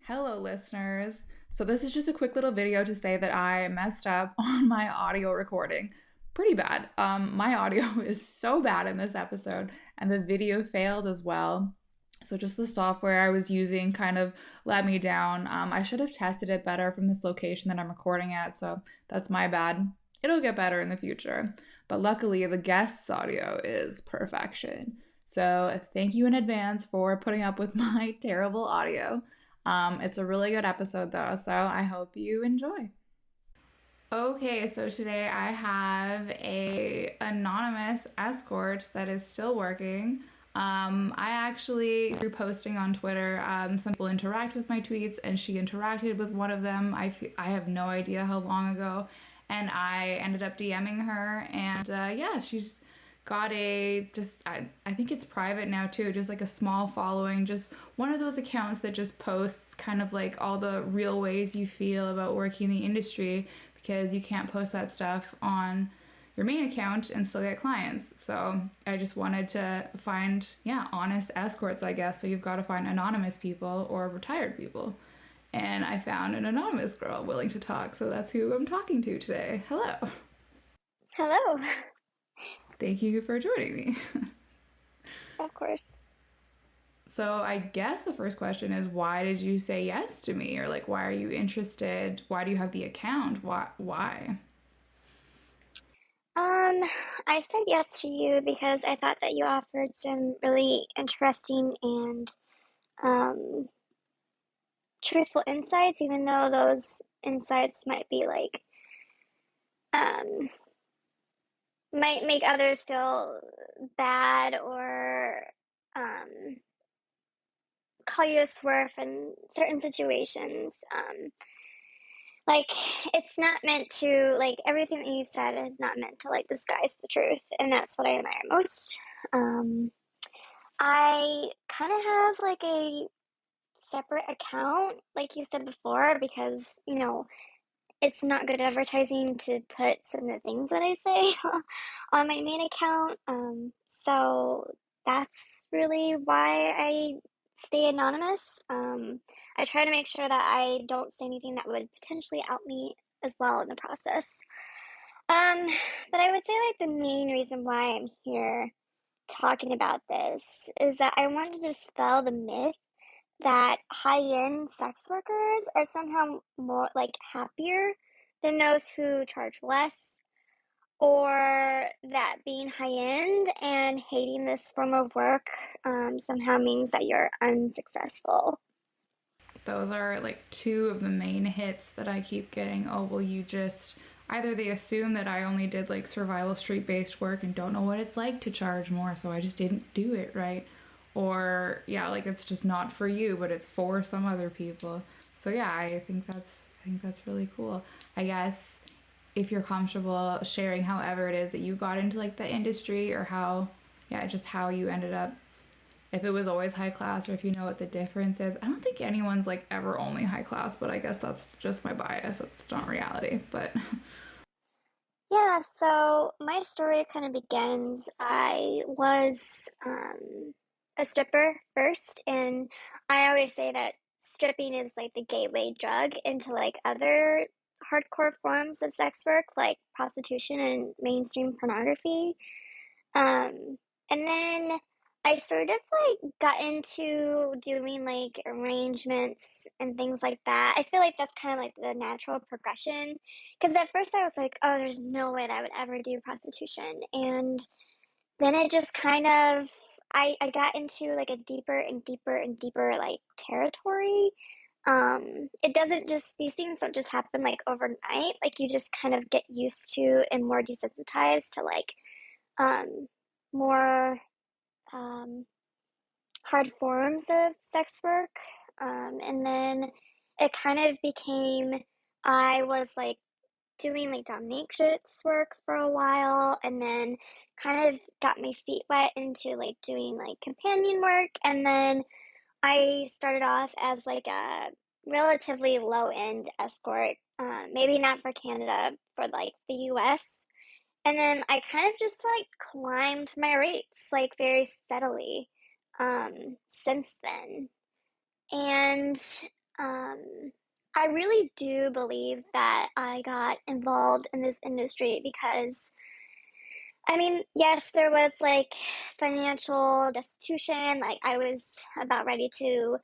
Hello, listeners. So, this is just a quick little video to say that I messed up on my audio recording. Pretty bad. My audio is so bad in this episode, and the video failed as well. So, just the software I was using kind of let me down. I should have tested it better from this location that I'm recording at, so that's my bad. It'll get better in the future. But luckily, the guest's audio is perfection. So, thank you in advance for putting up with my terrible audio. It's a really good episode though, so I hope you enjoy. Okay, so today I have a anonymous escort that is still working. I actually, through posting on Twitter, some people interact with my tweets, and she interacted with one of them. I have no idea how long ago, and I ended up DMing her, and yeah, she's got I think it's private now too, just like a small following, just one of those accounts that just posts kind of like all the real ways you feel about working in the industry, because you can't post that stuff on your main account and still get clients. So I just wanted to find, yeah, honest escorts, I guess. So you've got to find anonymous people or retired people. And I found an anonymous girl willing to talk. So that's who I'm talking to today. Hello. Hello, Thank you for joining me. of course. So I guess the first question is, why did you say yes to me? Or like, why are you interested? Why do you have the account? Why? Um, I said yes to you because I thought that you offered some really interesting and um, truthful insights, even though those insights might be um, might make others feel bad or um, call you a swerve in certain situations. Like it's not meant to like everything that you've said is not meant to like disguise the truth, and that's what I admire most. Um, I kind of have like a separate account, like you said before, because it's not good advertising to put some of the things that I say on my main account. So that's really why I stay anonymous. I try to make sure that I don't say anything that would potentially out me as well in the process. Um, but I would say like the main reason why I'm here talking about this is that I want to dispel the myth that high-end sex workers are somehow more like happier than those who charge less, or that being high-end and hating this form of work somehow means that you're unsuccessful. Those are like two of the main hits that I keep getting. Oh, well, you just either they assume that I only did like survival street based work and don't know what it's like to charge more, so I just didn't do it right. Or yeah, like it's just not for you, but it's for some other people. So yeah, I think that's really cool. I guess if you're comfortable sharing however it is that you got into like the industry, or how, yeah, just how you ended up, if it was always high class, or if you know what the difference is. I don't think anyone's like ever only high class, but I guess that's just my bias. That's not reality. But Yeah, so my story kind of begins. I was a stripper first, and I always say that stripping is like the gateway drug into like other hardcore forms of sex work, like prostitution and mainstream pornography. Um, and then I sort of like got into doing like arrangements and things like that. I feel like that's kind of like the natural progression. Because at first I was like, oh, there's no way that I would ever do prostitution. And then it just kind of, I got into like a deeper and deeper and deeper like territory. It doesn't just, these things don't just happen like overnight. Like you just kind of get used to and more desensitized to like um, more um, hard forms of sex work. And then it kind of became, I was like doing like dominatrix work for a while, and then kind of got my feet wet into like doing like companion work. And then I started off as like a relatively low end escort, maybe not for Canada, for like the US. And then I kind of just like climbed my rates like very steadily since then. And Um, I really do believe that I got involved in this industry because, I mean, yes, there was like financial destitution. Like, I was about ready to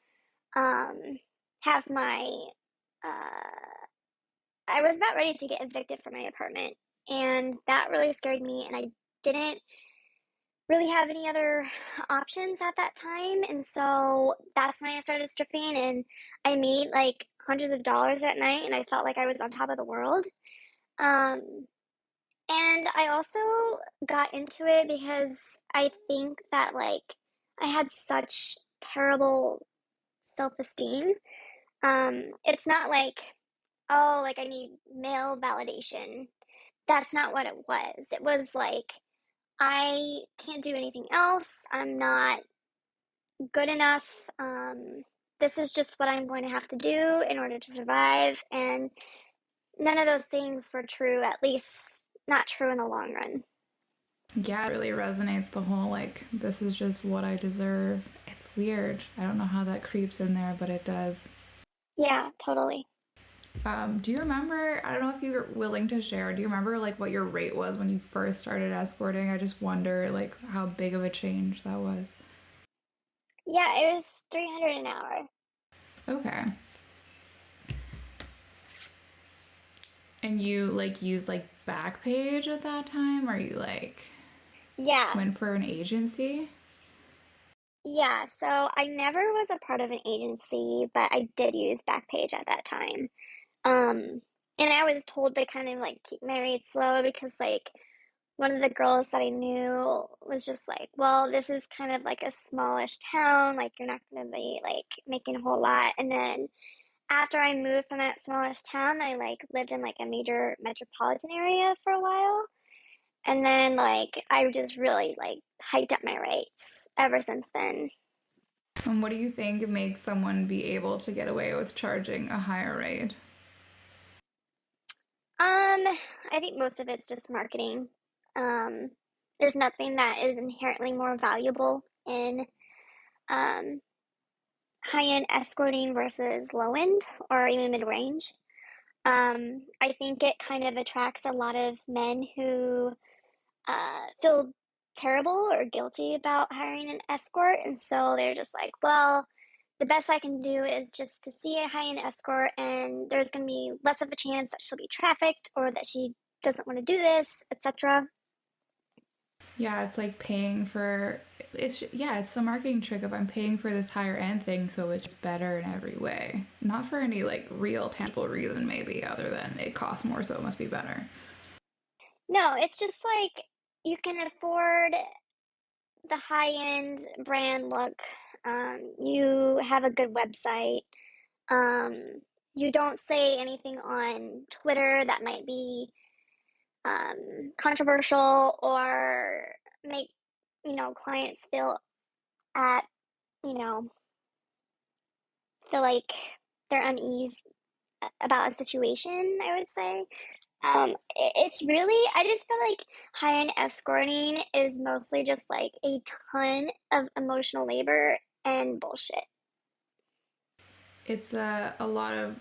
um, have my, I was about ready to get evicted from my apartment. And that really scared me. And I didn't really have any other options at that time. And so that's when I started stripping, and I made like hundreds of dollars that night, and I felt like I was on top of the world. Um, and I also got into it because I think that like I had such terrible self-esteem. It's not like, oh, like I need male validation. That's not what it was. It was like I can't do anything else. I'm not good enough. Um, this is just what I'm going to have to do in order to survive. And none of those things were true, at least not true in the long run. Yeah, it really resonates the whole like, this is just what I deserve. It's weird. I don't know how that creeps in there, but it does. Yeah, totally. Do you remember? I don't know if you're willing to share. Do you remember like what your rate was when you first started escorting? I just wonder like how big of a change that was. Yeah, it was 300 an hour. Okay. And you like used like Backpage at that time, or you like Yeah, went for an agency? yeah. So I never was a part of an agency, but I did use Backpage at that time. Um, and I was told to kind of like keep my rates low because like one of the girls that I knew was just like, well, this is kind of like a smallish town, like you're not going to be like making a whole lot. And then after I moved from that smallish town, I like lived in like a major metropolitan area for a while. And then like I just really like hiked up my rates ever since then. And what do you think makes someone be able to get away with charging a higher rate? I think most of it's just marketing. Um, there's nothing that is inherently more valuable in um high-end escorting versus low-end or even mid-range. I think it kind of attracts a lot of men who feel terrible or guilty about hiring an escort, and so they're just like, well, the best I can do is just to see a high-end escort, and there's going to be less of a chance that she'll be trafficked or that she doesn't want to do this, etc. Yeah, it's like paying for it's the marketing trick of I'm paying for this higher end thing so it's just better in every way. Not for any like real tangible reason maybe other than it costs more so it must be better. No, it's just like you can afford the high-end brand look. You have a good website. Um, you don't say anything on Twitter that might be controversial or make, clients at, you know, feel like they're uneasy about a situation, I would say. It's really, I just feel like high-end escorting is mostly just like a ton of emotional labor and bullshit. It's a lot of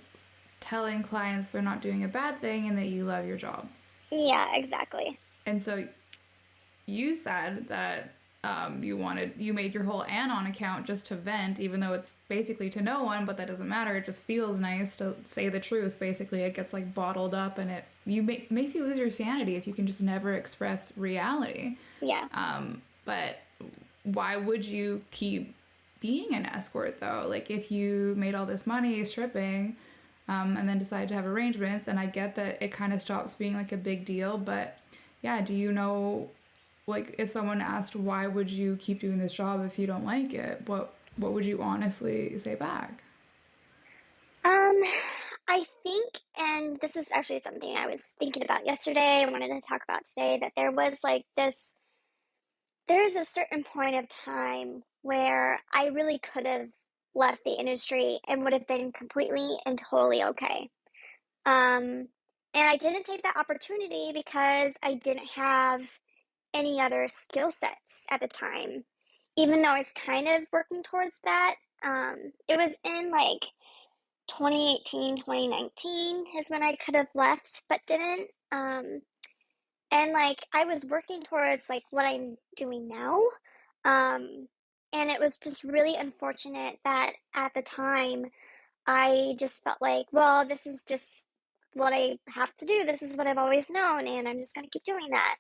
telling clients they're not doing a bad thing and that you love your job. Yeah, exactly. And so you said that you made your whole Anon account just to vent, even though it's basically to no one, but that doesn't matter. It just feels nice to say the truth. Basically, it gets like bottled up, and makes you lose your sanity if you can just never express reality. Yeah. But why would you keep being an escort though? Like if you made all this money stripping, and then decide to have arrangements, and I get that it kind of stops being like a big deal, but yeah, do you know like if someone asked why would you keep doing this job if you don't like it, what would you honestly say back? Um, I think, and this is actually something I was thinking about yesterday, I wanted to talk about today, that there's a certain point of time where I really could have left the industry and would have been completely and totally okay. Um, and I didn't take that opportunity because I didn't have any other skill sets at the time, even though I was kind of working towards that. It was in like 2018, 2019 is when I could have left but didn't. And like I was working towards like what I'm doing now. Um, and it was just really unfortunate that at the time I just felt like, well, this is just what I have to do. This is what I've always known, and I'm just going to keep doing that.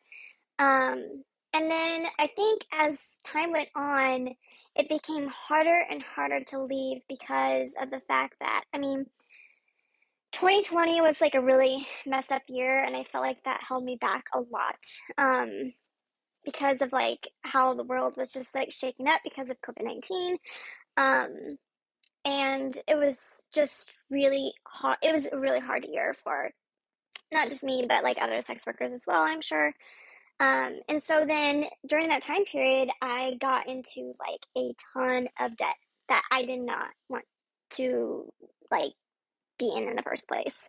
And then I think as time went on, it became harder and harder to leave because of the fact that, I mean, 2020 was like a really messed up year, and I felt like that held me back a lot. Because of like how the world was just like shaken up because of COVID-19. Um, and it was just really hard. It was a really hard year for not just me, but like other sex workers as well, I'm sure. And so then during that time period, I got into like a ton of debt that I did not want to like be in the first place.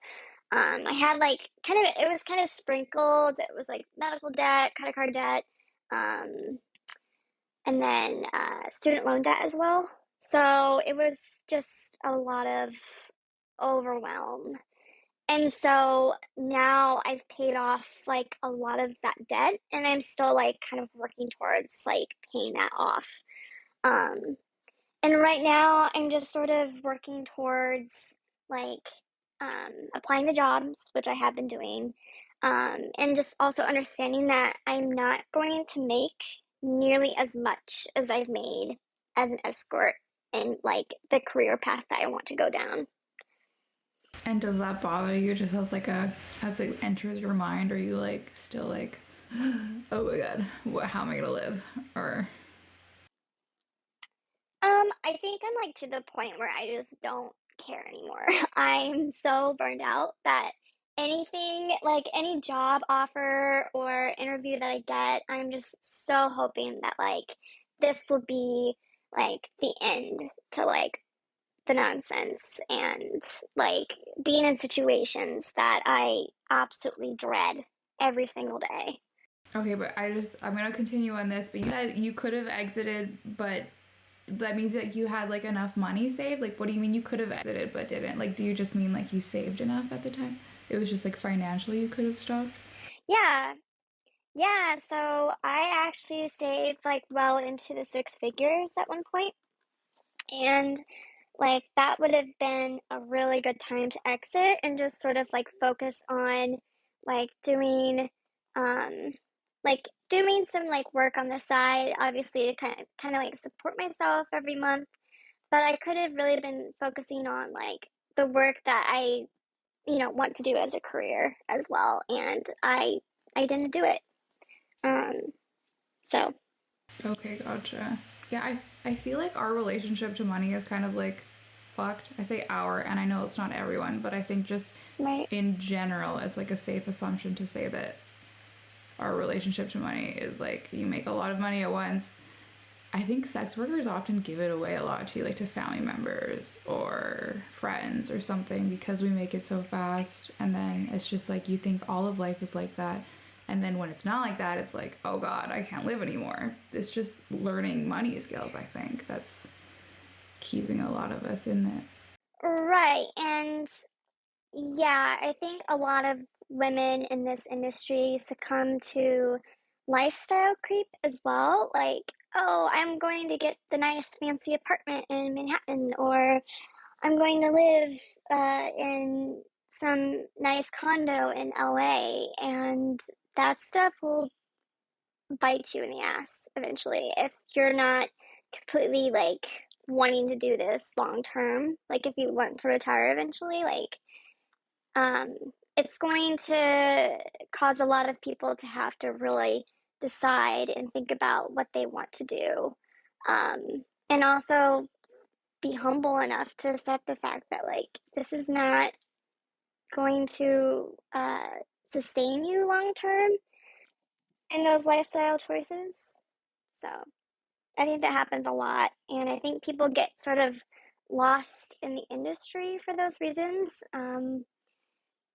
I had like it was kind of sprinkled. It was like medical debt, credit card debt, um, and then student loan debt as well. So it was just a lot of overwhelm. And so now I've paid off like a lot of that debt, and I'm still like kind of working towards like paying that off. Um, and right now I'm just sort of working towards like applying to jobs, which I have been doing, and just also understanding that I'm not going to make nearly as much as I've made as an escort in like the career path that I want to go down. And does that bother you just as it enters your mind? Are you like still like, oh my god, how am I gonna live? Or I think I'm like to the point where I just don't care anymore. I'm so burned out that anything, like any job offer or interview that I get, I'm just so hoping that like this will be like the end to like the nonsense and like being in situations that I absolutely dread every single day. okay, but I'm gonna continue on this. But you said you could have exited, but that means that you had like enough money saved. Like, what do you mean you could have exited but didn't? Like, do you just mean like you saved enough at the time? It was just like financially you could have stopped. Yeah, yeah, so I actually saved like well into the six figures at one point, and like that would have been a really good time to exit and just sort of like focus on like um doing some like work on the side, obviously to kind of like support myself every month. But I could have really been focusing on like the work that I, want to do as a career as well, and I didn't do it. Um, so Okay, gotcha. Yeah, I feel like our relationship to money is kind of like fucked. I say our, and I know it's not everyone, but I think just right. in general, it's like a safe assumption to say that our relationship to money is like you make a lot of money at once. I think sex workers often give it away a lot too, like to family members or friends or something because we make it so fast. And then it's just like you think all of life is like that. And then when it's not like that, it's like, oh God, I can't live anymore. It's just learning money skills, I think. That's keeping a lot of us in it. Right. And yeah, I think a lot of women in this industry succumb to lifestyle creep as well. Like, oh, I'm going to get the nice fancy apartment in Manhattan, or I'm going to live in some nice condo in LA. And that stuff will bite you in the ass eventually if you're not completely like wanting to do this long term. Like, if you want to retire eventually, like, um, it's going to cause a lot of people to have to really decide and think about what they want to do. And also be humble enough to accept the fact that, like, this is not going to sustain you long term in those lifestyle choices. So I think that happens a lot. And I think people get sort of lost in the industry for those reasons.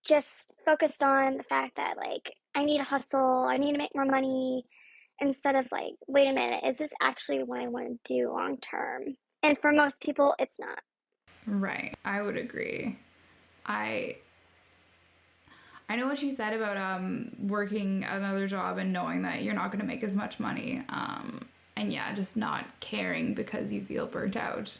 Just focused on the fact that like I need to hustle, I need to make more money, instead of like, wait a minute, is this actually what I want to do long term? And for most people, it's not. Right. I would agree. I I know what you said about working another job and knowing that you're not going to make as much money. And yeah, just not caring because you feel burnt out.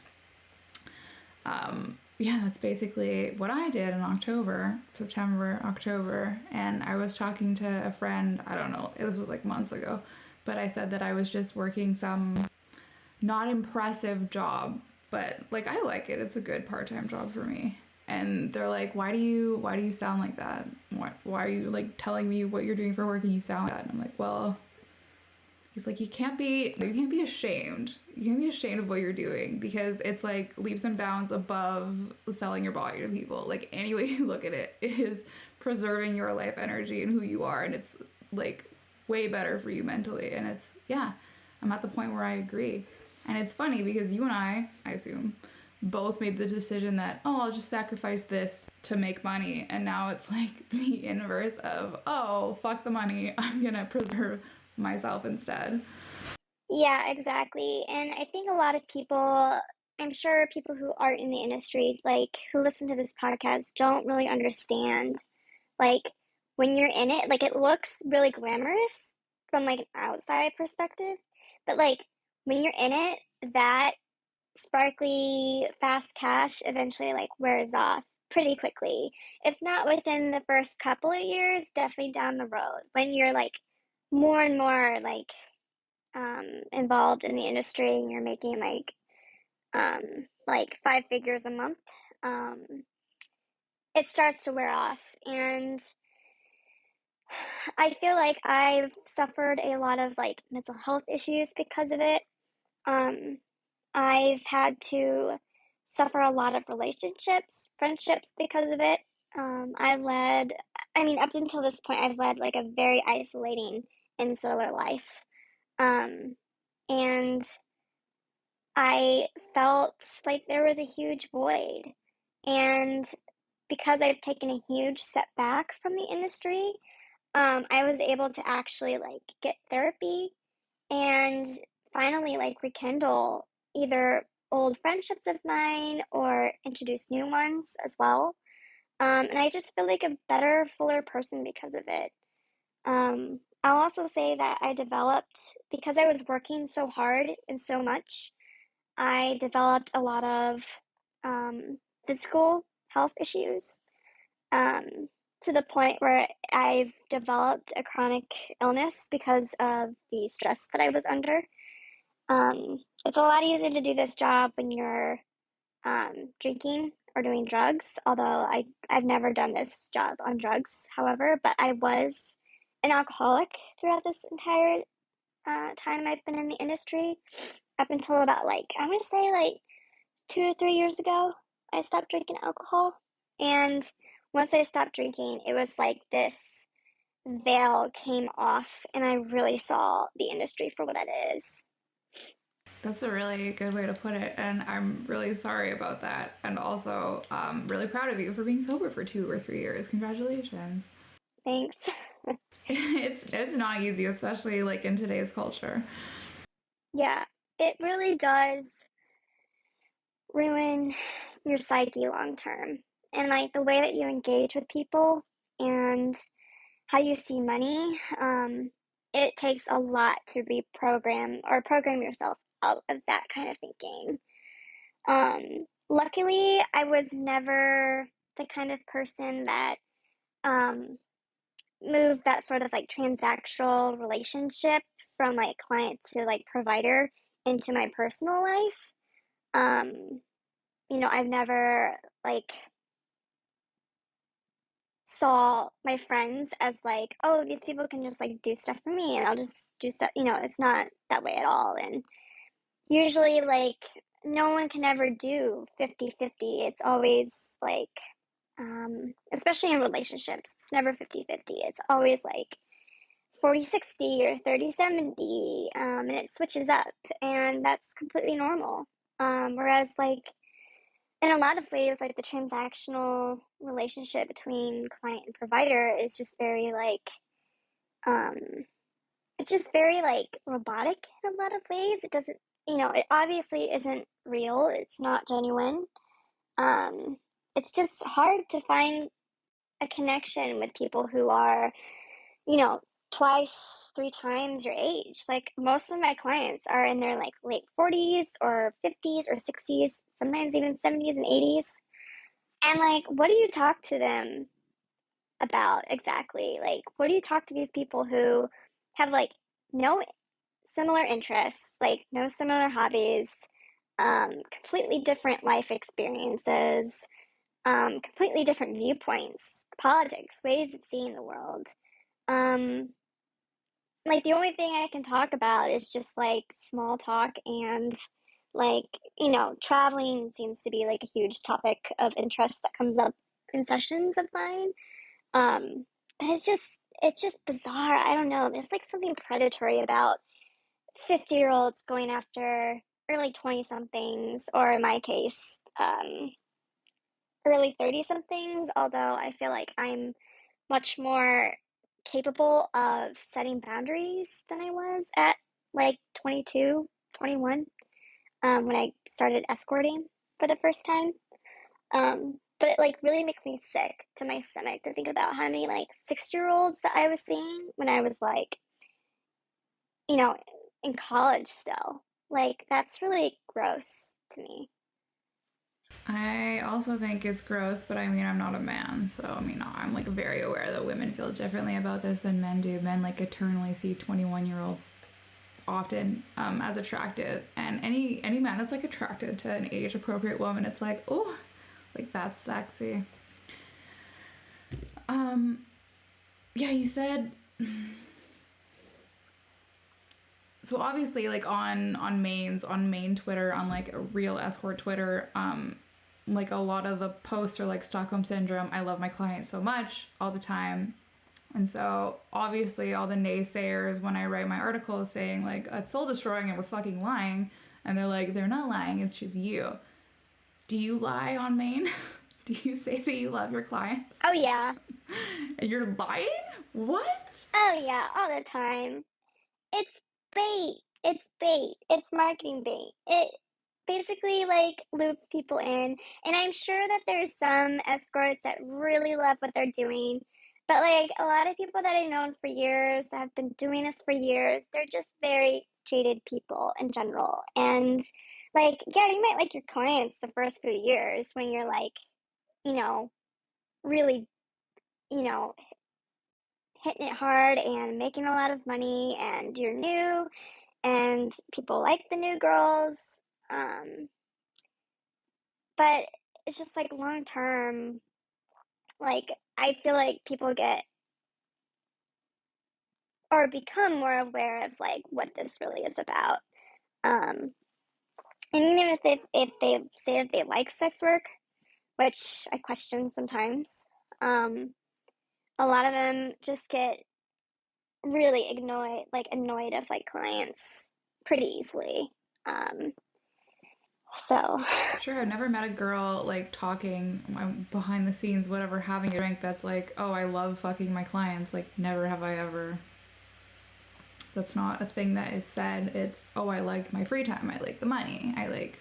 Yeah, that's basically what I did in October, September, October. And I was talking to a friend, I don't know, this was like months ago, but I said that I was just working some not impressive job, but like I like it. It's a good part-time job for me. And they're like, why do you sound like that? Why are you like telling me what you're doing for work and you sound like that? And I'm like, well, he's like, you can't be ashamed. You can't be ashamed of what you're doing because it's like leaps and bounds above selling your body to people. Like any way you look at it, it is preserving your life energy and who you are, and it's like way better for you mentally. And it's yeah, I'm at the point where I agree. And it's funny because you and I assume, both made the decision that, oh, I'll just sacrifice this to make money. And now it's like the inverse of, oh, fuck the money. I'm going to preserve myself instead. Yeah, exactly. And I think a lot of people, I'm sure people who aren't in the industry, like who listen to this podcast, don't really understand. Like when you're in it, like it looks really glamorous from like an outside perspective, but like when you're in it, that sparkly fast cash eventually like wears off pretty quickly. If not within the first couple of years, definitely down the road when you're like more and more involved in the industry and you're making like 5 figures a month. um it starts to wear off, and I feel like I've suffered a lot of like mental health issues because of it. um I've had to suffer a lot of relationships, friendships because of it. I mean, up until this point, I've led like a very isolating insular life. Um, and I felt like there was a huge void. And because I've taken a huge step back from the industry, I was able to actually like get therapy and finally like rekindle either old friendships of mine or introduce new ones as well. And I just feel like a better, fuller person because of it. I'll also say that I developed, because I was working so hard and so much, I developed a lot of physical health issues, um, to the point where I've developed a chronic illness because of the stress that I was under. It's a lot easier to do this job when you're drinking or doing drugs, although I've never done this job on drugs, however, but I was an alcoholic throughout this entire time I've been in the industry, up until about like, I'm gonna say like 2 or 3 years ago, I stopped drinking alcohol. And once I stopped drinking, it was like this veil came off, and I really saw the industry for what it is. That's a really good way to put it. And I'm really sorry about that. And also, really proud of you for being sober for 2 or 3 years. Congratulations. Thanks. It's not easy, especially like in today's culture. Yeah, it really does ruin your psyche long term. And like the way that you engage with people and how you see money, it takes a lot to reprogram or program yourself out of that kind of thinking. Luckily, I was never the kind of person that um, moved that sort of like transactional relationship from like client to like provider into my personal life. Um, I've never like saw my friends as like, oh, these people can just like do stuff for me and I'll just do stuff. It's not that way at all. And usually, like, no one can ever do 50-50. It's always like, especially in relationships, it's never 50-50. It's always like 40-60 or 30-70, and it switches up, and that's completely normal. Whereas, like, in a lot of ways, like the transactional relationship between client and provider is just very like, um, it's just very like robotic in a lot of ways. It doesn't, it obviously isn't real. It's not genuine. Um, it's just hard to find a connection with people who are, you know, twice, three times your age. Like most of my clients are in their like late 40s or 50s or 60s, sometimes even 70s and 80s. And like, what do you talk to them about exactly? Like, what do you talk to these people who have like no similar interests, like no similar hobbies, completely different life experiences, completely different viewpoints, politics, ways of seeing the world. Um, like the only thing I can talk about is just like small talk and like, traveling seems to be like a huge topic of interest that comes up in sessions of mine. Um, but it's just bizarre. I don't know. There's like something predatory about 50-year-olds going after early 20 somethings, or in my case, early 30 somethings, although I feel like I'm much more capable of setting boundaries than I was at like 22, 21, when I started escorting for the first time. But it like really makes me sick to my stomach to think about how many like 6-year-olds that I was seeing when I was like, you know, in college still. Like that's really gross to me. I also think it's gross, but I mean, I'm not a man, so I mean, I'm like very aware that women feel differently about this than men do. Men like eternally see 21-year-olds often as attractive, and any man that's like attracted to an age appropriate woman, it's like, oh, like that's sexy. Um, yeah, you said so obviously like on main Twitter, on like a real escort Twitter, like a lot of the posts are like Stockholm syndrome. I love my clients so much all the time. And so obviously all the naysayers when I write my articles saying like it's soul destroying and we're fucking lying, and they're like they're not lying, it's just you. Do you lie on Maine? Do you say that you love your clients Oh yeah. and you're lying? What? Oh yeah, all the time. It's bait. It's bait. It's marketing bait. It basically like loops people in. And I'm sure that there's some escorts that really love what they're doing. But like a lot of people that I've known for years, that have been doing this for years, they're just very jaded people in general. And like, yeah, you might like your clients the first few years when you're like, you know, really, you know, hitting it hard and making a lot of money and you're new and people like the new girls. Um, but it's just like long term, like I feel like people get or become more aware of like what this really is about. Um, and even if they say that they like sex work, which I question sometimes, um, a lot of them just get really annoyed of like clients pretty easily. Um, so Sure, I've never met a girl like talking behind the scenes, whatever, having a drink that's like, oh, I love fucking my clients. Like, never have I ever. That's not a thing that is said. It's, oh, I like my free time. I like the money. I like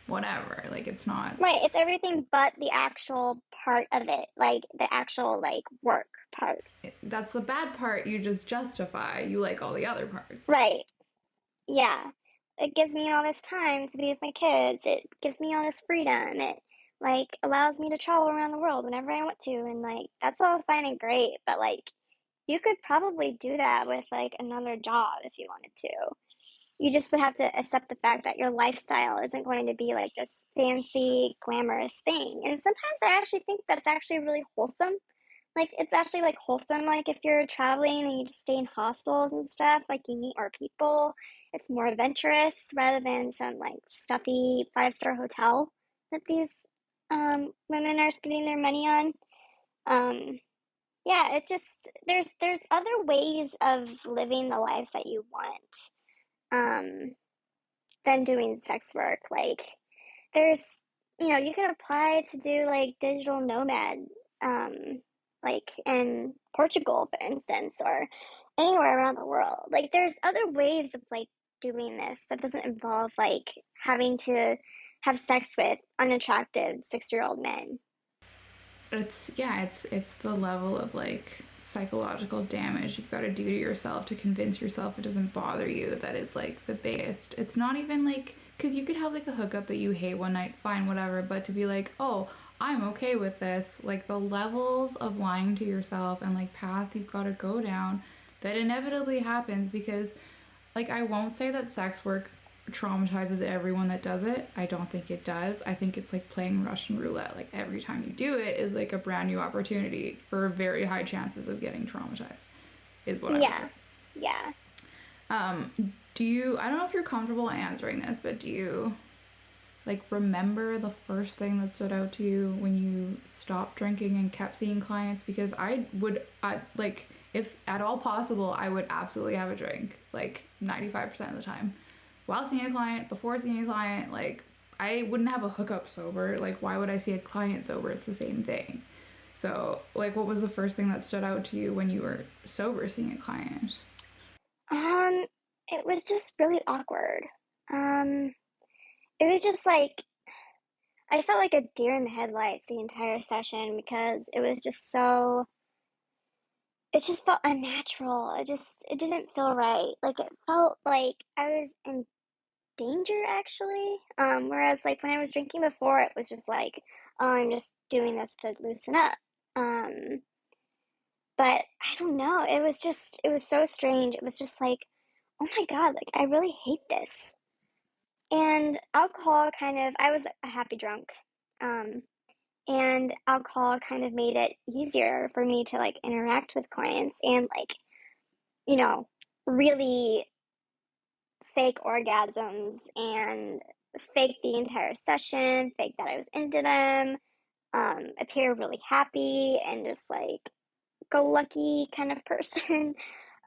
whatever. Like, it's not. right, it's everything but the actual part of it, like the actual like work part. That's the bad part. You just justify. You like all the other parts. Right. Yeah. It gives me all this time to be with my kids. It gives me all this freedom. It like allows me to travel around the world whenever I want to, and like that's all fine and great, but like you could probably do that with like another job if you wanted to. You just would have to accept the fact that your lifestyle isn't going to be like this fancy, glamorous thing. And sometimes I actually think that's actually really wholesome. Like it's actually like wholesome. Like if you're traveling and you just stay in hostels and stuff, like you meet more people. It's more adventurous rather than some like stuffy 5-star hotel that these women are spending their money on. Um, yeah, it just there's other ways of living the life that you want. Um, than doing sex work. Like there's you can apply to do like digital nomad, like in Portugal, for instance, or anywhere around the world. Like there's other ways of like doing this that doesn't involve like having to have sex with unattractive 6-year-old men. It's yeah, it's the level of like psychological damage you've got to do to yourself to convince yourself it doesn't bother you that is like the biggest. It's not even like because you could have like a hookup that you hate one night, fine, whatever, but to be like, oh, I'm okay with this, like the levels of lying to yourself and like path you've got to go down that inevitably happens because like I won't say that sex work traumatizes everyone that does it. I don't think it does. I think it's like playing Russian roulette. Like every time you do it is like a brand new opportunity for very high chances of getting traumatized. Is what I would say. Yeah, yeah. Do you? I don't know if you're comfortable answering this, but do you like remember the first thing that stood out to you when you stopped drinking and kept seeing clients? Because I would, like, if at all possible, I would absolutely have a drink, like 95% of the time, while seeing a client, before seeing a client. Like, I wouldn't have a hookup sober. Like, why would I see a client sober? It's the same thing. So, like, what was the first thing that stood out to you when you were sober seeing a client? Um, it was just really awkward. Um, it was just like I felt like a deer in the headlights the entire session because it was just so it just felt unnatural. It didn't feel right. Like it felt like I was in danger actually. Whereas like when I was drinking before it was just like, oh, I'm just doing this to loosen up. Um, but I don't know. It was so strange. It was just like, oh my God, like I really hate this. And alcohol kind of, I was a happy drunk. Um, and alcohol kind of made it easier for me to like interact with clients and like, you know, really fake orgasms and fake the entire session, fake that I was into them, appear really happy and just like go lucky kind of person.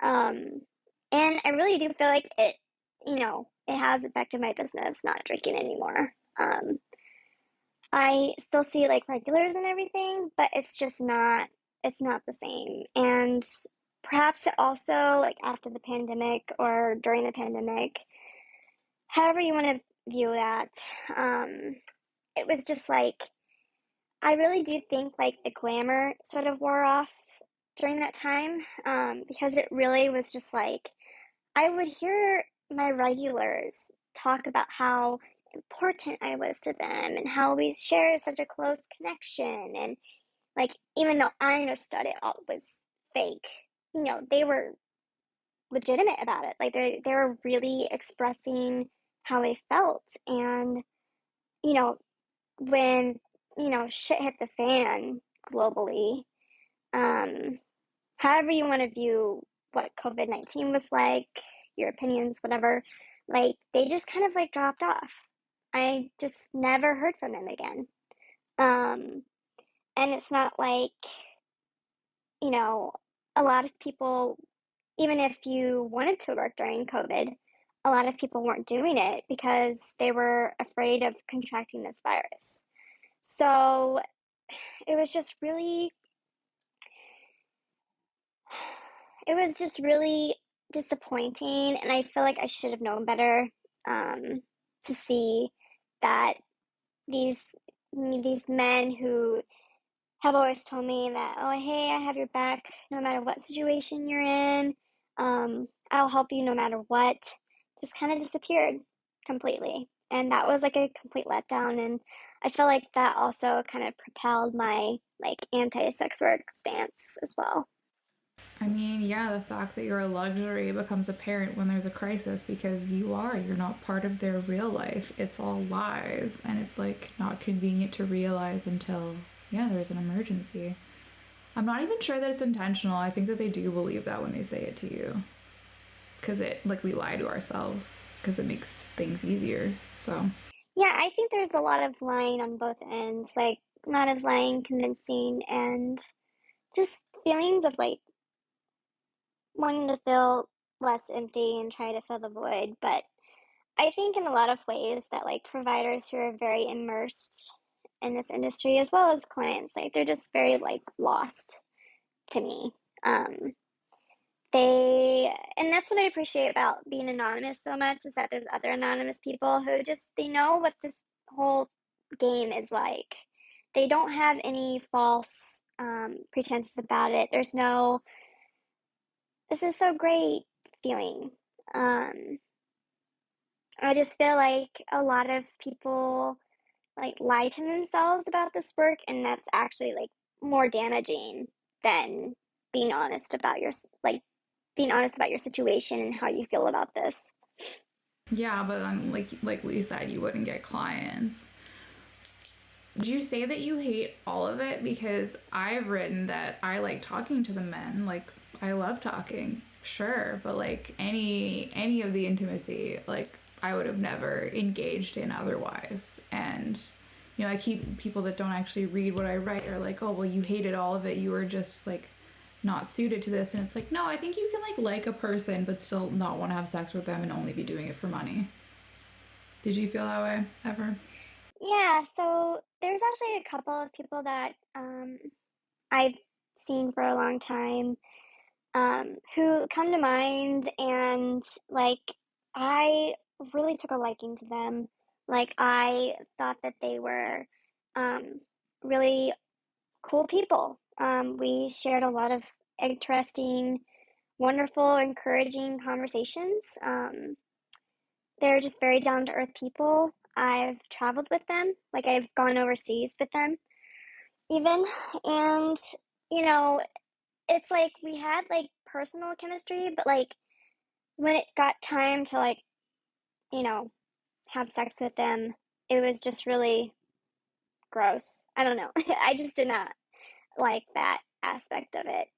um, and I really do feel like it has affected my business not drinking anymore. I still see like regulars and everything, but it's not the same. And perhaps it also like after the pandemic or during the pandemic, however you want to view that, um, it was just like I really do think like the glamour sort of wore off during that time, because it really was just like I would hear my regulars talk about how important I was to them and how we shared such a close connection. And like, even though I understood it all was fake, they were legitimate about it. Like, they were really expressing how they felt. And, you know, when, shit hit the fan globally, um, however you want to view what COVID-19 was like, your opinions, whatever, like they just kind of like dropped off. I just never heard from them again. Um, and it's not like, you know, a lot of people, even if you wanted to work during COVID, a lot of people weren't doing it because they were afraid of contracting this virus. So it was just really it was just really disappointing, and I feel like I should have known better, um, to see that these these men who have always told me that, oh, hey, I have your back no matter what situation you're in, I'll help you no matter what, just kind of disappeared completely. And that was like a complete letdown. And I feel like that also kind of propelled my like anti-sex work stance as well. I mean, yeah, the fact that you're a luxury becomes apparent when there's a crisis because you are. You're not part of their real life. It's all lies. And it's like not convenient to realize until, yeah, there's an emergency. I'm not even sure that it's intentional. I think that they do believe that when they say it to you. Because like, we lie to ourselves because it makes things easier. So, Yeah, I think there's a lot of lying on both ends, like a lot of lying, convincing, and just feelings of like wanting to feel less empty and try to fill the void. But I think in a lot of ways that like providers who are very immersed in this industry as well as clients, like they're just very like lost to me. Um, and that's what I appreciate about being anonymous so much is that there's other anonymous people who just they know what this whole game is like. They don't have any false pretenses about it. There's no, this is so great feeling. Um, I just feel like a lot of people like lie to themselves about this work, and that's actually like more damaging than being honest about your like being honest about your situation and how you feel about this. Yeah, but like we said, you wouldn't get clients. Did you say that you hate all of it? Because I've written that I like talking to the men. Like I love talking, sure, but like any of the intimacy, like I would have never engaged in otherwise. And I keep people that don't actually read what I write are like, oh well, you hated all of it. You were just like not suited to this. And it's like, no, I think you can like a person, but still not want to have sex with them and only be doing it for money. Did you feel that way ever? Yeah, so there's actually a couple of people that I've seen for a long time who come to mind, and like I really took a liking to them. Like I thought that they were um, really cool people. We shared a lot of interesting, wonderful, encouraging conversations. They're just very down to earth people. I've traveled with them, like I've gone overseas with them, even. And, you know, it's like we had like personal chemistry, but like when it got time to like, you know, have sex with them, it was just really gross. I don't know. I just did not like that aspect of it.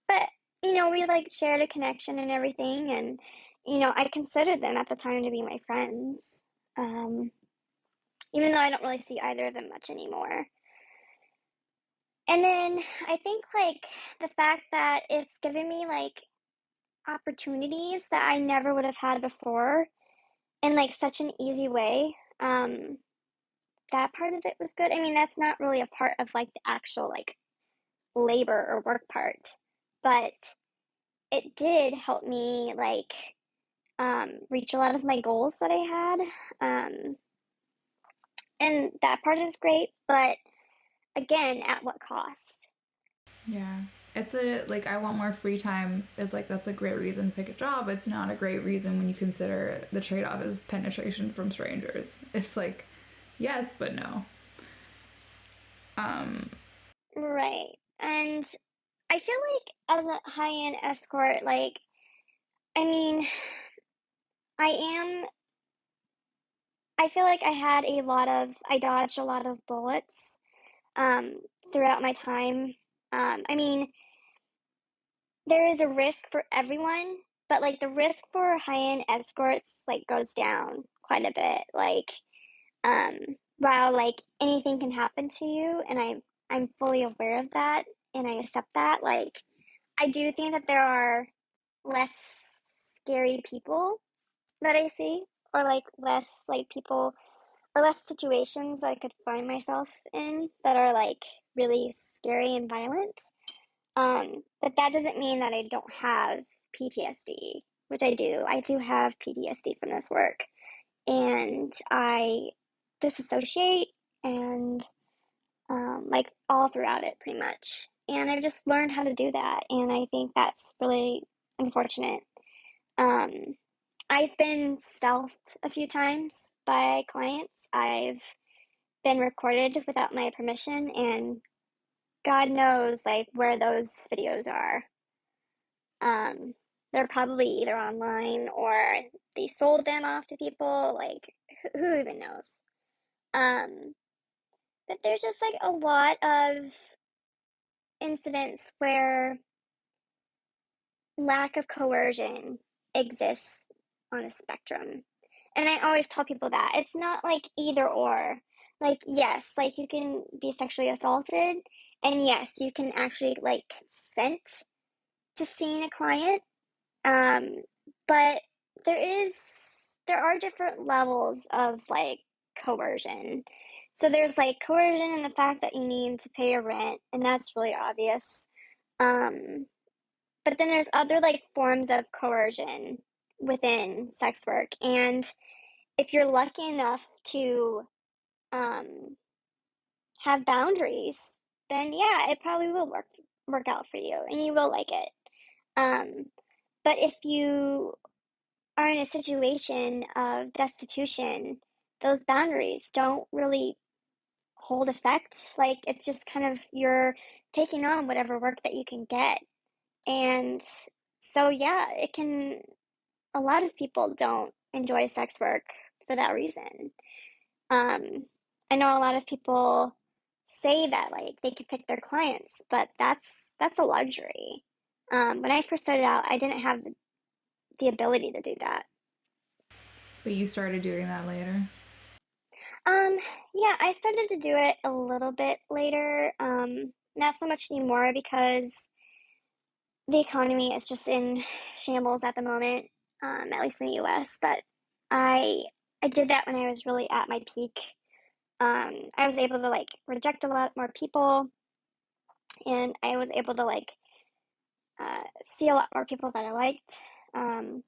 But we like shared a connection and everything, and I considered them at the time to be my friends. Um, Even though I don't really see either of them much anymore. And then I think like the fact that it's given me like opportunities that I never would have had before in like such an easy way. That part of it was good. I mean, that's not really a part of like the actual like labor or work part, but it did help me like reach a lot of my goals that I had. And that part is great, but again, at what cost? Yeah. It's a like I want more free time is like that's a great reason to pick a job. It's not a great reason when you consider the trade off is penetration from strangers. It's like yes, but no. Um Right. And I feel like as a high-end escort, like, I mean, I am, I feel like I dodged a lot of bullets, um, throughout my time. I mean, there is a risk for everyone, but like the risk for high-end escorts, like, goes down quite a bit. Like, um, while like anything can happen to you, and I'm fully aware of that, and I accept that, like, I do think that there are less scary people that I see, or like less like people, or less situations that I could find myself in that are like really scary and violent. But that doesn't mean that I don't have PTSD, which I do. I do have PTSD from this work, and I disassociate and like all throughout it pretty much. And I've just learned how to do that, and I think that's really unfortunate. Um, I've been stealthed a few times by clients. I've been recorded without my permission, and God knows like where those videos are. Um, they're probably either online or they sold them off to people. Like who even knows? Um, but there's just like a lot of incidents where lack of coercion exists on a spectrum. And I always tell people that it's not like either or. Like, yes, like you can be sexually assaulted, and yes, you can actually like consent to seeing a client. Um, but there is there are different levels of like coercion. So there's like coercion in the fact that you need to pay your rent, and that's really obvious. Um, but then there's other like forms of coercion within sex work, and if you're lucky enough to um, have boundaries, then yeah, it probably will work out for you, and you will like it. Um, but if you are in a situation of destitution, those boundaries don't really hold effect. Like it's just kind of you're taking on whatever work that you can get. And so yeah, it can a lot of people don't enjoy sex work for that reason. Um I know a lot of people say that like they could pick their clients, but that's a luxury. When I first started out, I didn't have the ability to do that. But you started doing that later. Um, yeah, I started to do it a little bit later. Not so much anymore because the economy is just in shambles at the moment, at least in the US. But I I did that when I was really at my peak. I was able to like reject a lot more people, and I was able to like uh, see a lot more people that I liked. Um,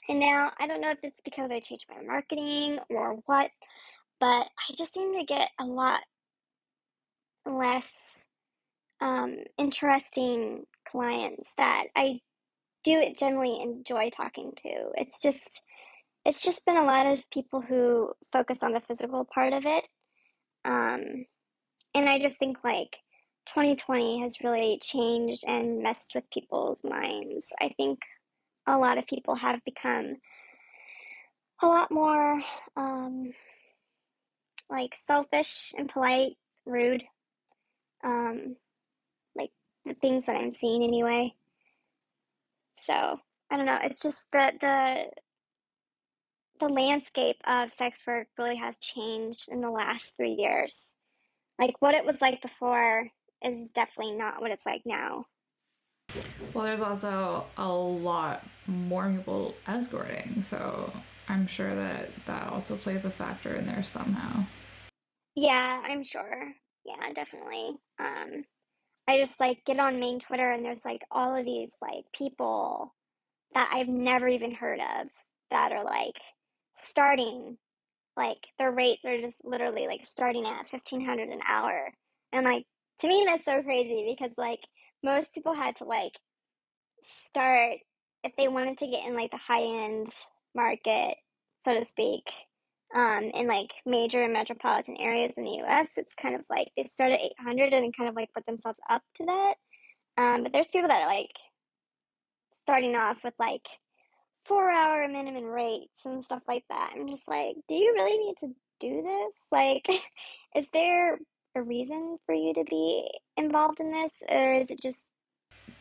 and now I don't know if it's because I changed my marketing or what, but I just seem to get a lot less interesting clients that I do generally enjoy talking to. It's just been a lot of people who focus on the physical part of it. Um, and I just think like 2020 has really changed and messed with people's minds. I think a lot of people have become a lot more like selfish and polite, rude, um, like the things that I'm seeing anyway. So I don't know. It's just that the landscape of sex work really has changed in the last 3 years. Like what it was like before is definitely not what it's like now. Well, there's also a lot more people escorting, so I'm sure that that also plays a factor in there somehow. Yeah, I'm sure. Yeah, definitely. I just like get on main Twitter and there's like all of these like people that I've never even heard of that are like starting like their rates are just literally like starting at 1,500 an hour. And like to me that's so crazy because like most people had to like start if they wanted to get in like the high end market, so to speak, in like major metropolitan areas in the US, it's kind of like they start at 800 and then kind of like put themselves up to that. But there's people that are like starting off with like 4 hour minimum rates and stuff like that. I'm just like, do you really need to do this? Like, is there a reason for you to be involved in this, or is it just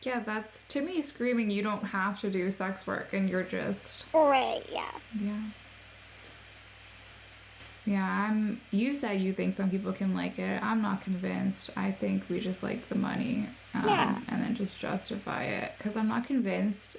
Yeah, that's to me screaming you don't have to do sex work and you're just right? Yeah, yeah. Yeah, you said you think some people can like it. I'm not convinced. I think we just like the money, yeah, and then just justify it because I'm not convinced.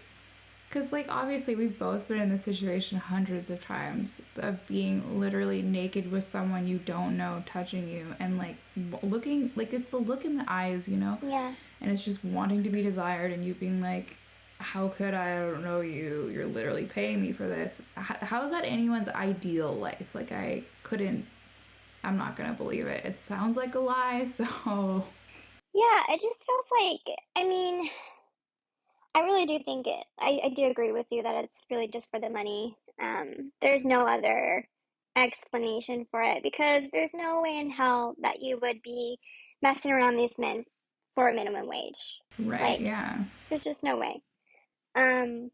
Because, like, obviously, we've both been in this situation hundreds of times of being literally naked with someone you don't know touching you and, like, looking, like, it's the look in the eyes, you know? yeah. And it's just wanting to be desired and you being like, how could I don't know you? You're literally paying me for this. How is that anyone's ideal life? Like, I couldn't, I'm not gonna believe it. It sounds like a lie, so. Yeah, it just feels like, I mean, I really do think I do agree with you that it's really just for the money. There's no other explanation for it because there's no way in hell that you would be messing around these men for a minimum wage. Right, Like, yeah. there's just no way. Um,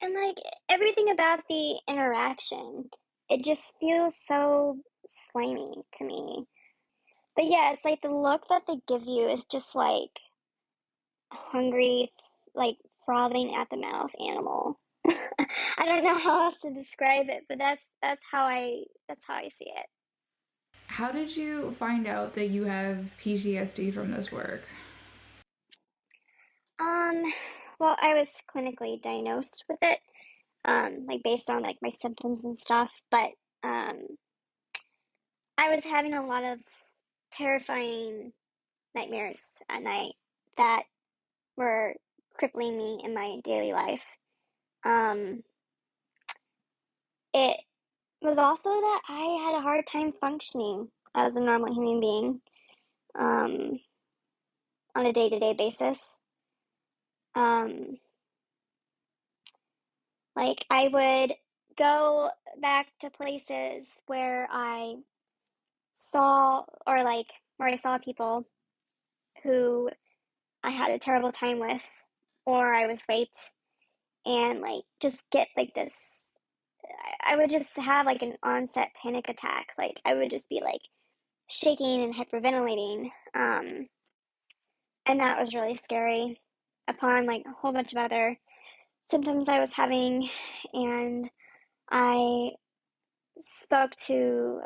and like everything about the interaction, it just feels so slimy to me. But yeah, it's like the look that they give you is just like hungry, like frothing at the mouth animal. I don't know how else to describe it, but that's how I see it. How did you find out that you have PTSD from this work? Um, well, I was clinically diagnosed with it, like based on like my symptoms and stuff, but um, I was having a lot of terrifying nightmares at night that were crippling me in my daily life. Um, it was also that I had a hard time functioning as a normal human being, um, on a day-to-day basis. Um, like I would go back to places where I saw, or like where I saw people who I had a terrible time with, or I was raped, and like just get like this. I would just have like an onset panic attack. Like I would just be like shaking and hyperventilating. And that was really scary. Upon like a whole bunch of other symptoms I was having, and I spoke to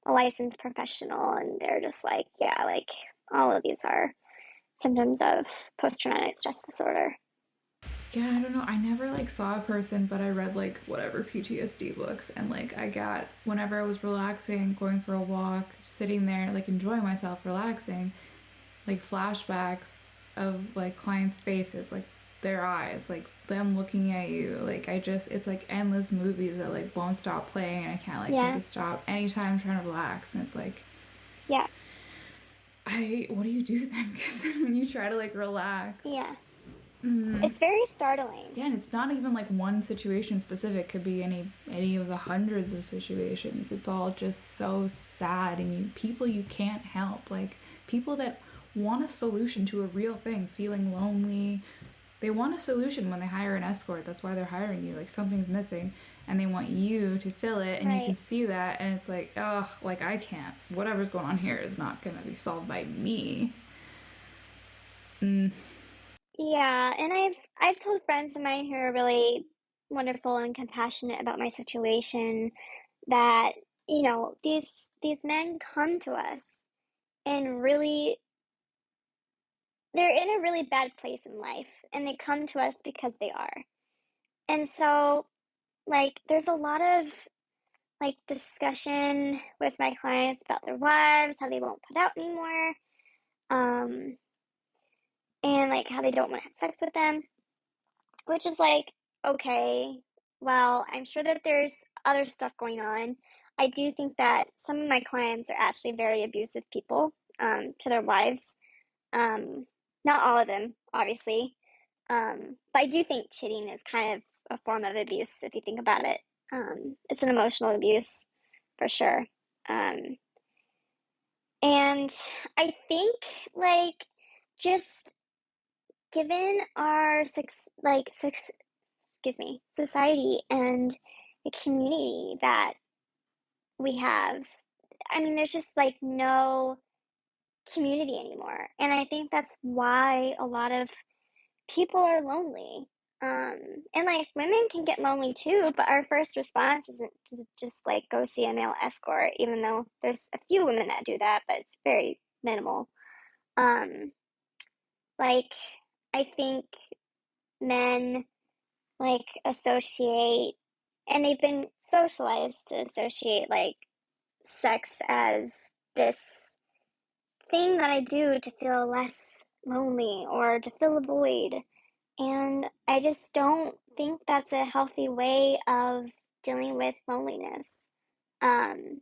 a licensed professional, and they're just like, yeah, like all of these are symptoms of post traumatic stress disorder. Yeah, I don't know. I never like saw a person, but I read like whatever PTSD books, and like I got whenever I was relaxing, going for a walk, sitting there like enjoying myself, relaxing, like flashbacks of like clients' faces, like their eyes, like them looking at you. Like I just it's like endless movies that like won't stop playing and I can't like make Yeah, it stop anytime I'm trying to relax, and it's like yeah, I what do you do then? Because when you try to like relax, yeah. mm, It's very startling. yeah, and it's not even like one situation specific. It could be any of the hundreds of situations. It's all just so sad, and people you can't help, like people that want a solution to a real thing, feeling lonely. They want a solution when they hire an escort. That's why they're hiring you. Like something's missing, and they want you to fill it, and you can Right. see that, and it's like, ugh, like I can't. Whatever's going on here is not gonna be solved by me. Mm, Yeah, and I've told friends of mine who are really wonderful and compassionate about my situation that, these men come to us and really they're in a really bad place in life, and they come to us because they are. And so, like, there's a lot of like discussion with my clients about their wives, how they won't put out anymore, um, and like how they don't want to have sex with them, which is like, okay, well, I'm sure that there's other stuff going on. I do think that some of my clients are actually very abusive people, to their wives. Um, Not all of them, obviously. But I do think cheating is kind of a form of abuse if you think about it. It's an emotional abuse for sure. Um, and I think like just given our excuse me, society and the community that we have, I mean, there's just like no community anymore. And I think that's why a lot of people are lonely. Um, and like women can get lonely too, but our first response isn't to just like go see a male escort, even though there's a few women that do that, but it's very minimal. Um, like I think men like associate, and they've been socialized to associate like sex as this thing that I do to feel less lonely or to fill a void. And I just don't think that's a healthy way of dealing with loneliness. Um,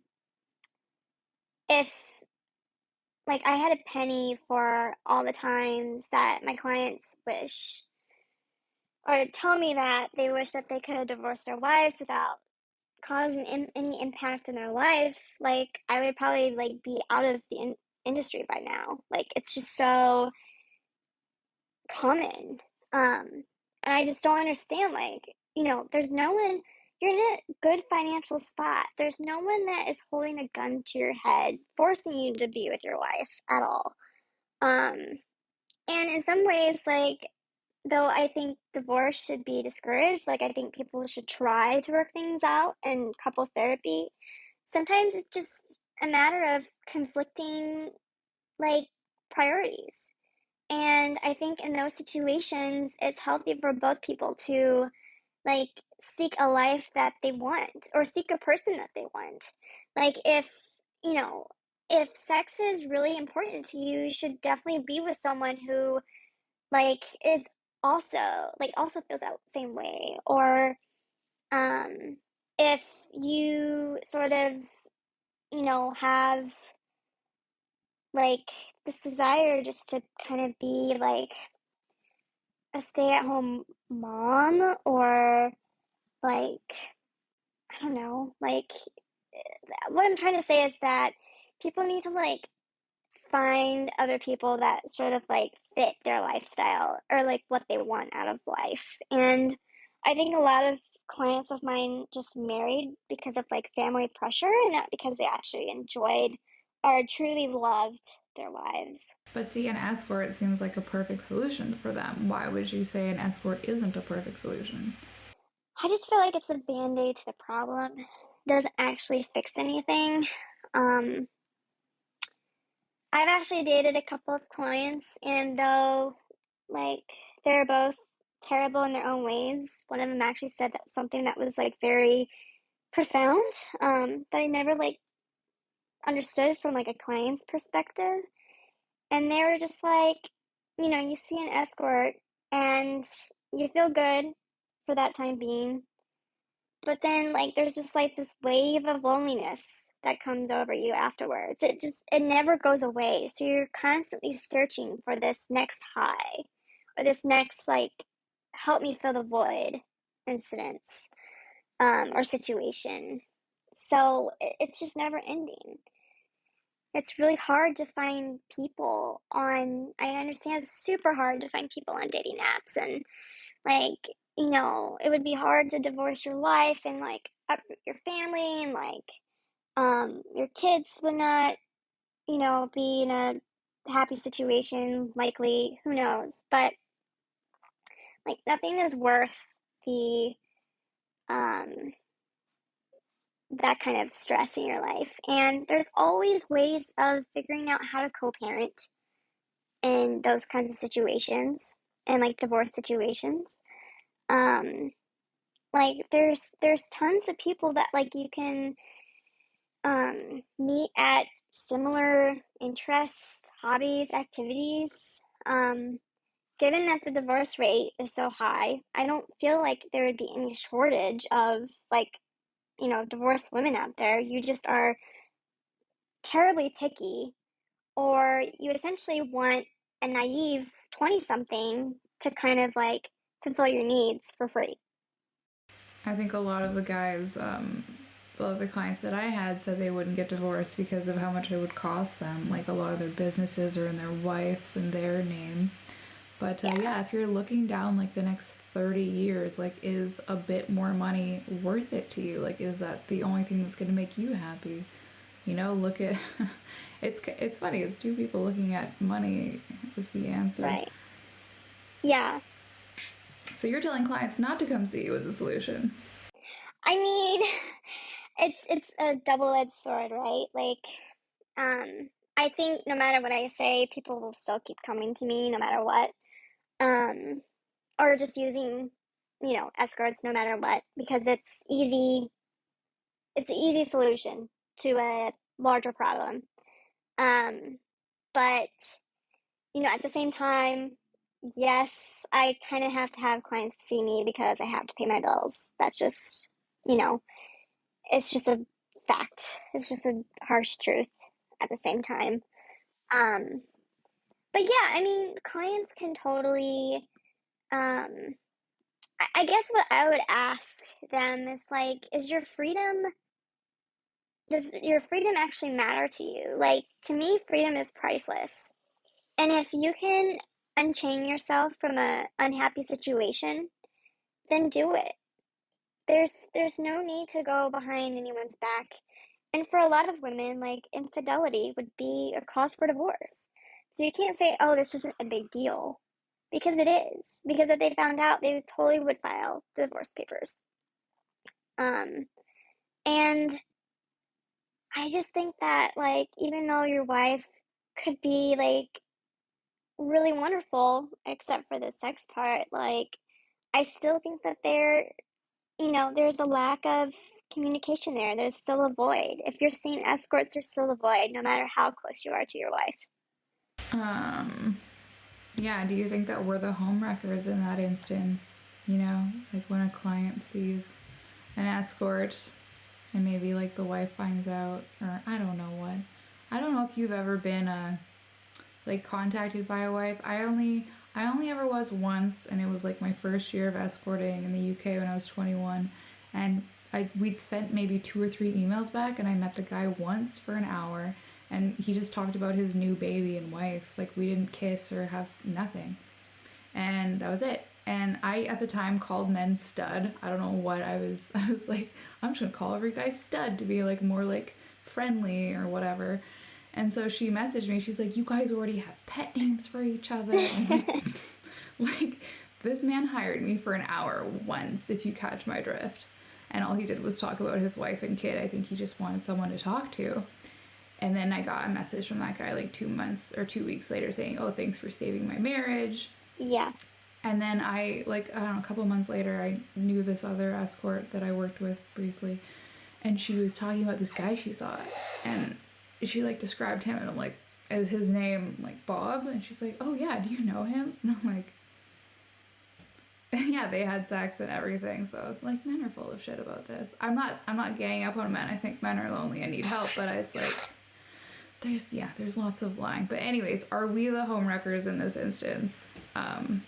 if like I had a penny for all the times that my clients wish or tell me that they wish that they could have divorced their wives without causing any impact in their life, like I would probably like be out of the industry by now. Like it's just so common. And I just don't understand, like, there's no one, you're in a good financial spot. There's no one that is holding a gun to your head, forcing you to be with your wife at all. Um, and in some ways, like, though I think divorce should be discouraged, like, I think people should try to work things out in couples therapy. Sometimes it's just a matter of conflicting, like, priorities. And I think in those situations, it's healthy for both people to like seek a life that they want or seek a person that they want. Like you know, if sex is really important to you, you should definitely be with someone who like is also feels that same way. Or um if you sort of, have like this desire just to kind of be like a stay-at-home mom, or like, I don't know, like, what I'm trying to say is that people need to like find other people that sort of like fit their lifestyle or like what they want out of life. And I think a lot of clients of mine just married because of like family pressure and not because they actually enjoyed or truly loved their lives. But see, an escort seems like a perfect solution for them. Why would you say an escort isn't a perfect solution? I just feel like it's a band-aid to the problem. It doesn't actually fix anything. Um, I've actually dated a couple of clients, and though like they're both terrible in their own ways, one of them actually said that something that was like very profound, that I never like understood from like a client's perspective. And they were just like, you see an escort and you feel good for that time being, but then like there's just like this wave of loneliness that comes over you afterwards. It never goes away. So you're constantly searching for this next high or this next like help me fill the void incidents, or situation. So it's just never ending. It's really hard to find people on, I understand it's super hard to find people on dating apps, and like, it would be hard to divorce your life and like uproot your family, and like, your kids would not, be in a happy situation, likely, who knows? But like, nothing is worth the, um, that kind of stress in your life. And there's always ways of figuring out how to co parent in those kinds of situations and like divorce situations. Um, like there's tons of people that like you can meet at similar interests, hobbies, activities. Um, Given that the divorce rate is so high, I don't feel like there would be any shortage of like, divorced women out there. You just are terribly picky, or you essentially want a naive 20 something to kind of like fulfill your needs for free. I think a lot of the guys, a lot of the clients that I had said they wouldn't get divorced because of how much it would cost them. Like a lot of their businesses are in their wife's and their name. But Yeah, yeah, if you're looking down like the next 30 years, like is a bit more money worth it to you? Like is that the only thing that's going to make you happy? Look at it's funny. It's two people looking at money is the answer. right. Yeah. So you're telling clients not to come see you as a solution. I mean, it's a double-edged sword, right? Like, I think no matter what I say, people will still keep coming to me no matter what. Um, or just using, escorts no matter what, because it's an easy solution to a larger problem. Um, but at the same time, yes, I kind of have to have clients see me because I have to pay my bills. That's just, you know, it's just a fact. It's just a harsh truth at the same time. Um, but yeah, I mean, clients can totally, um, I guess what I would ask them is like, does your freedom actually matter to you? Like, to me, freedom is priceless. And if you can unchain yourself from a unhappy situation, then do it. There's no need to go behind anyone's back. And for a lot of women, like infidelity would be a cause for divorce. So you can't say, "Oh, this isn't a big deal." Because it is. Because if they found out, they totally would file divorce papers. Um and I just think that like even though your wife could be like really wonderful, except for the sex part, like I still think that there's a lack of communication there. There's still a void. If you're seeing escorts, there's still a void, no matter how close you are to your wife. Um, yeah, do you think that we're the homewreckers in that instance? Like when a client sees an escort, and maybe like the wife finds out, or I don't know what. I don't know if you've ever been like contacted by a wife. I only ever was once, and it was like my first year of escorting in the UK when I was 21, and we'd sent maybe 2 or 3 emails back, and I met the guy once for an hour, and he just talked about his new baby and wife. Like we didn't kiss or have nothing, and that was it. And I at the time called men stud. I don't know what I was. I was like, I'm just gonna call every guy stud to be like more like friendly or whatever. And so she messaged me. She's like, "You guys already have pet names for each other." And like this man hired me for an hour once, if you catch my drift. And all he did was talk about his wife and kid. I think he just wanted someone to talk to. And then I got a message from that guy like 2 months or 2 weeks later saying, "Oh, thanks for saving my marriage." Yeah. And then I don't know, a couple months later, I knew this other escort that I worked with briefly, and she was talking about this guy she saw, and she like described him, and I'm like, as his name like Bob, and she's like, "Oh yeah, do you know him?" And I'm like, "Yeah, they had sex and everything." So like, men are full of shit about this. I'm not ganging up on men. I think men are lonely and need help, but it's like there's lots of lying. But anyways, are we the homewreckers in this instance?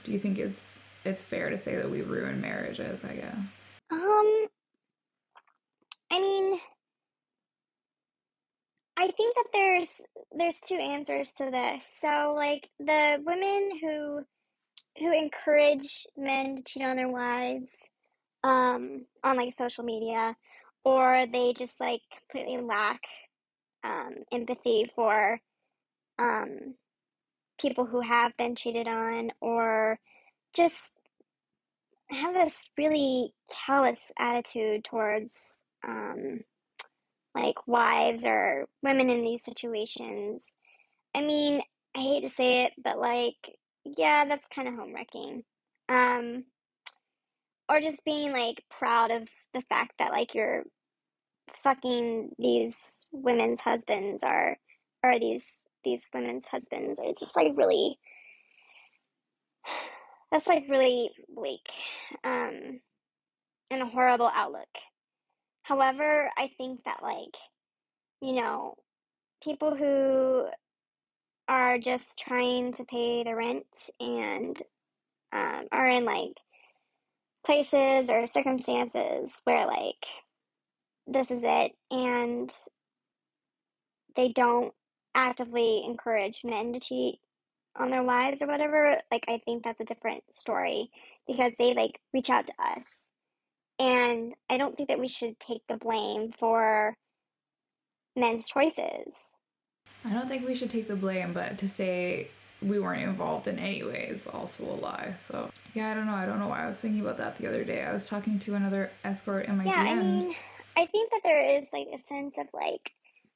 Do you think it's fair to say that we ruin marriages? I guess. Um, I mean, I think that there's two answers to this. So like the women who encourage men to cheat on their wives, on like social media, or they just like completely lack empathy for um people who have been cheated on, or just have this really callous attitude towards like wives or women in these situations. I mean, I hate to say it, but like, yeah, that's kind of home wrecking. Um, or just being like proud of the fact that like you're fucking these women's husbands, or these women's husbands. It's just like really, that's like really bleak, um, and a horrible outlook. However, I think that like, you know, people who are just trying to pay the rent and are in like places or circumstances where like this is it, and they don't actively encourage men to cheat on their wives or whatever, like I think that's a different story, because they like reach out to us. And I don't think that we should take the blame for men's choices. I don't think we should take the blame, but to say we weren't involved in any way is also a lie. So yeah, I don't know. I don't know why I was thinking about that the other day. I was talking to another escort in my Yeah, I mean, DMs. I think that there is like a sense of like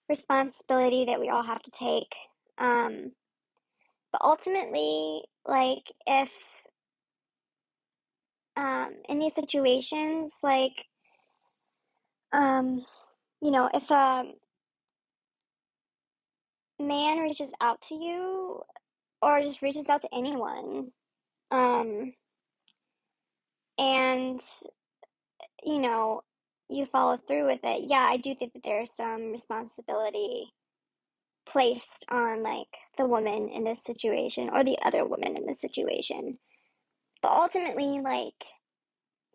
responsibility that we all have to take. Um, but ultimately, like if in these situations, like um, if a man reaches out to you or just reaches out to anyone, um, and you know, you follow through with it, yeah, I do think that there's some responsibility placed on like the woman in this situation or the other woman in this situation. But ultimately, like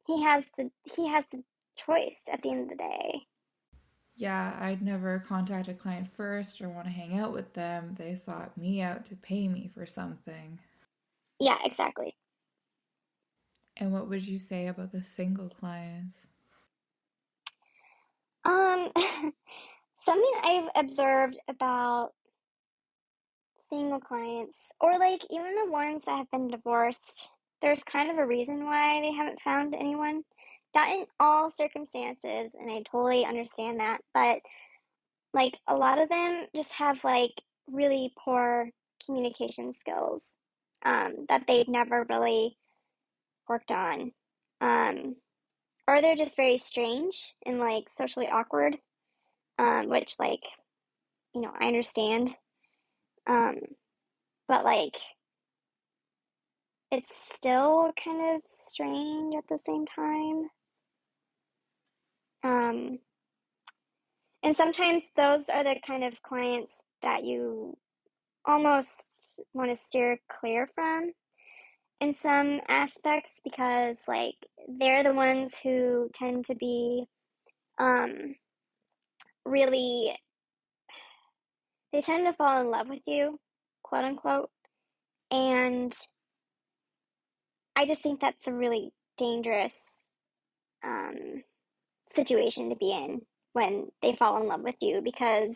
he has the choice at the end of the day. Yeah, I'd never contact a client first or want to hang out with them. They sought me out to pay me for something. Yeah, exactly. And what would you say about the single clients? Um, something I've observed about single clients, or like even the ones that have been divorced, there's kind of a reason why they haven't found anyone. Not in all circumstances, and I totally understand that, but like a lot of them just have like really poor communication skills, that they've never really worked on. Um, or they're just very strange and like socially awkward, which like, I understand. Um, but like it's still kind of strange at the same time. Um, and sometimes those are the kind of clients that you almost want to steer clear from in some aspects because, like, they're the ones who tend to be um, really, they tend to fall in love with you, quote unquote. And I just think that's a really dangerous um, situation to be in when they fall in love with you because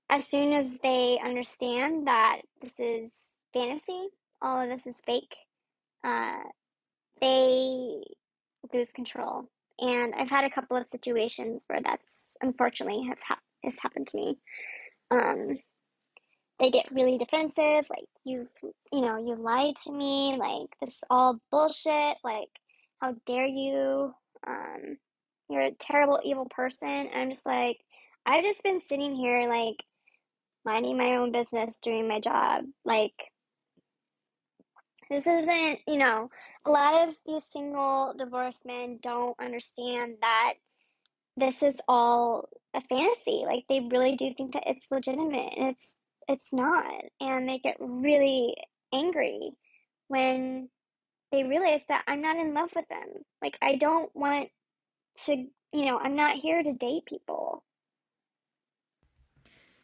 as soon as they understand that this is fantasy, all of this is fake, uh, they lose control. And I've had a couple of situations where that's unfortunately has happened to me. Um, they get really defensive, like you lied to me, like this is all bullshit, like how dare you, um, you're a terrible evil person. And I'm just like, I've just been sitting here like minding my own business, doing my job. Like, this isn't, a lot of these single divorced men don't understand that this is all a fantasy. Like, they really do think that it's legitimate, and it's not. And they get really angry when they realize that I'm not in love with them. Like, I don't want to, I'm not here to date people.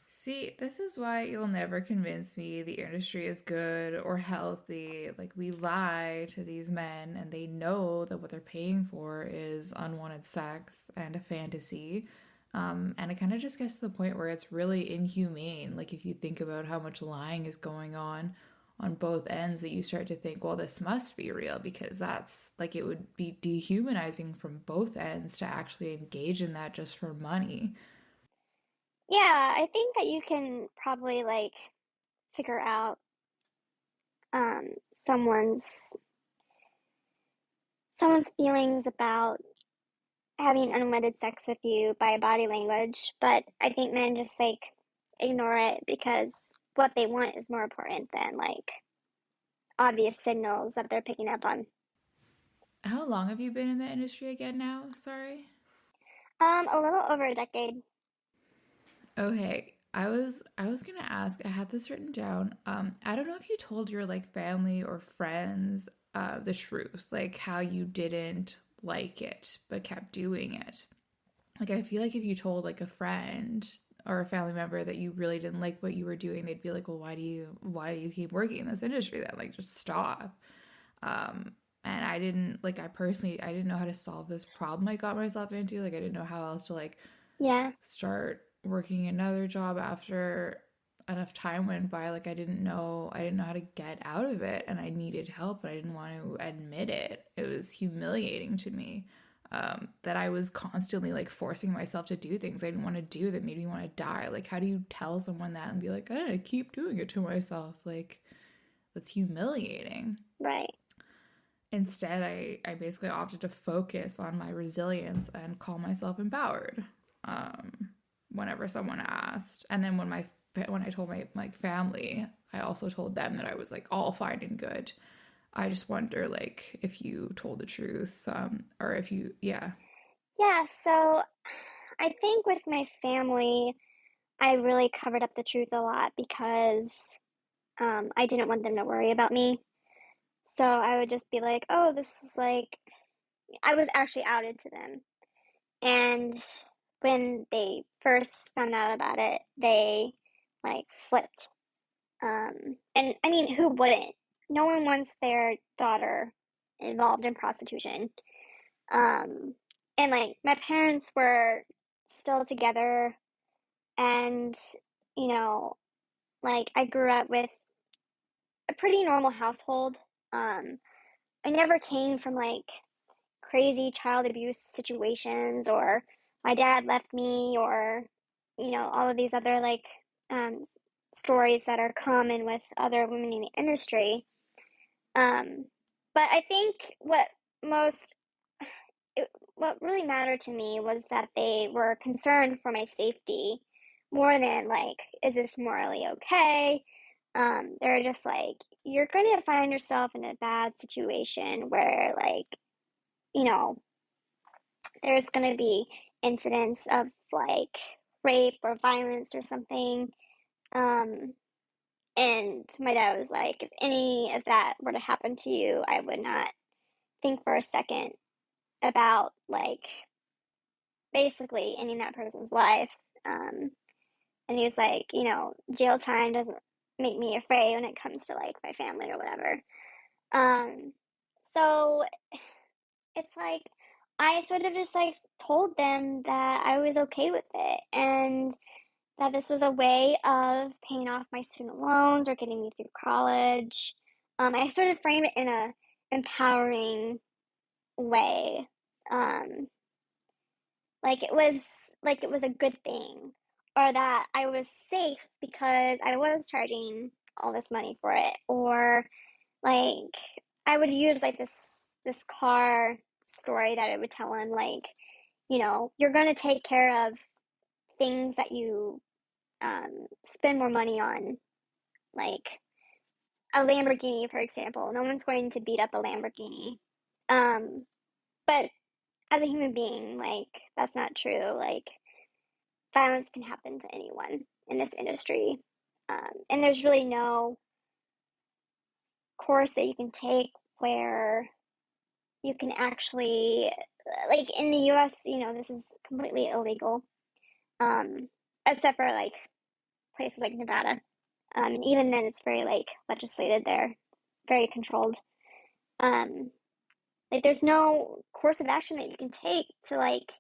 See, this is why you'll never convince me the industry is good or healthy. Like, we lie to these men, and they know that what they're paying for is unwanted sex and a fantasy. And it kind of just gets to the point where it's really inhumane. Like, if you think about how much lying is going on both ends, that you start to think, well, this must be real because that's like it would be dehumanizing from both ends to actually engage in that just for money. Yeah, I think that you can probably like figure out um someone's someone's feelings about having unwanted sex with you by body language, but I think men just like ignore it because what they want is more important than like obvious signals that they're picking up on. How long have you been in the industry again now? Sorry. A little over a decade. Okay. I was gonna ask, I had this written down. I don't know if you told your like family or friends the truth, like how you didn't like it but kept doing it. Like I feel like if you told like a friend or a family member that you really didn't like what you were doing, they'd be like, "Well, why do you keep working in this industry then? Like just stop." Um and I didn't like I personally I didn't know how to solve this problem I got myself into. Like I didn't know how else to like Yeah, start working another job after enough time went by. Like I didn't know how to get out of it, and I needed help, but I didn't want to admit it. It was humiliating to me, that I was constantly like forcing myself to do things I didn't want to do that made me want to die. Like how do you tell someone that and be like, I keep doing it to myself? Like that's humiliating. right. Instead, I basically opted to focus on my resilience and call myself empowered, um, whenever someone asked. And then when I told my like family, I also told them that I was like all fine and good. I just wonder like if you told the truth, or if you, yeah. Yeah, so I think with my family, I really covered up the truth a lot because I didn't want them to worry about me. So I would just be like, oh, this is like, I was actually outed to them. And when they first found out about it, they like flipped. And I mean, who wouldn't? No one wants their daughter involved in prostitution. Um, and like my parents were still together, and you know, like I grew up with a pretty normal household. Um, I never came from like crazy child abuse situations or my dad left me or all of these other like um, stories that are common with other women in the industry. um, but I think most what really mattered to me was that they were concerned for my safety more than like, is this morally okay? They're just like, you're going to find yourself in a bad situation where like, you know, there's going to be incidents of like rape or violence or something. Um, and my dad was like, if any of that were to happen to you, I would not think for a second about like basically ending that person's life. Um, and he was like, jail time doesn't make me afraid when it comes to like my family or whatever. Um, so it's like I sort of just like told them that I was okay with it and that this was a way of paying off my student loans or getting me through college. I sort of framed it in a empowering way. Um, like it was a good thing, or that I was safe because I was charging all this money for it, or like I would use like this car story that I would tell him, like, you're gonna take care of things that you spend more money on, like a Lamborghini, for example. No one's going to beat up a Lamborghini. Um, but as a human being, like, that's not true. Like, violence can happen to anyone in this industry. And there's really no course that you can take where you can actually, like in the US, this is completely illegal, um, except for like places like Nevada. And even then, it's very like legislated there, very controlled. Um, like there's no course of action that you can take to like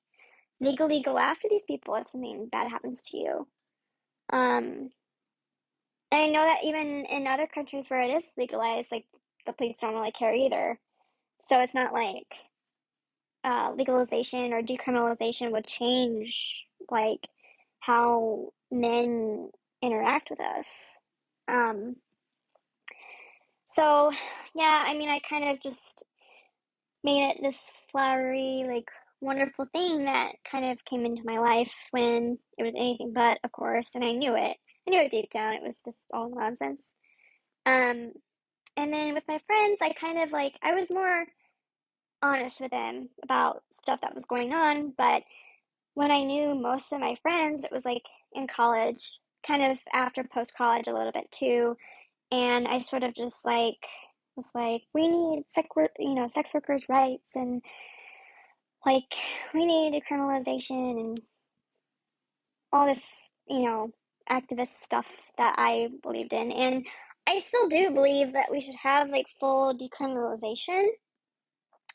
legally go after these people if something bad happens to you. Um, and I know that even in other countries where it is legalized, like the police don't really care either. So it's not like legalization or decriminalization would change like how men interact with us. Um, so yeah, I mean, I kind of just made it this flowery, like wonderful thing that kind of came into my life when it was anything but, of course, and I knew it. I knew it deep down. It was just all nonsense. Um, and then with my friends, I kind of like I was more honest with them about stuff that was going on, but when I knew most of my friends, it was like in college, kind of after post college a little bit too. And I sort of just like was like, we need sex workers' rights, and like we need decriminalization and all this, activist stuff that I believed in. And I still do believe that we should have like full decriminalization.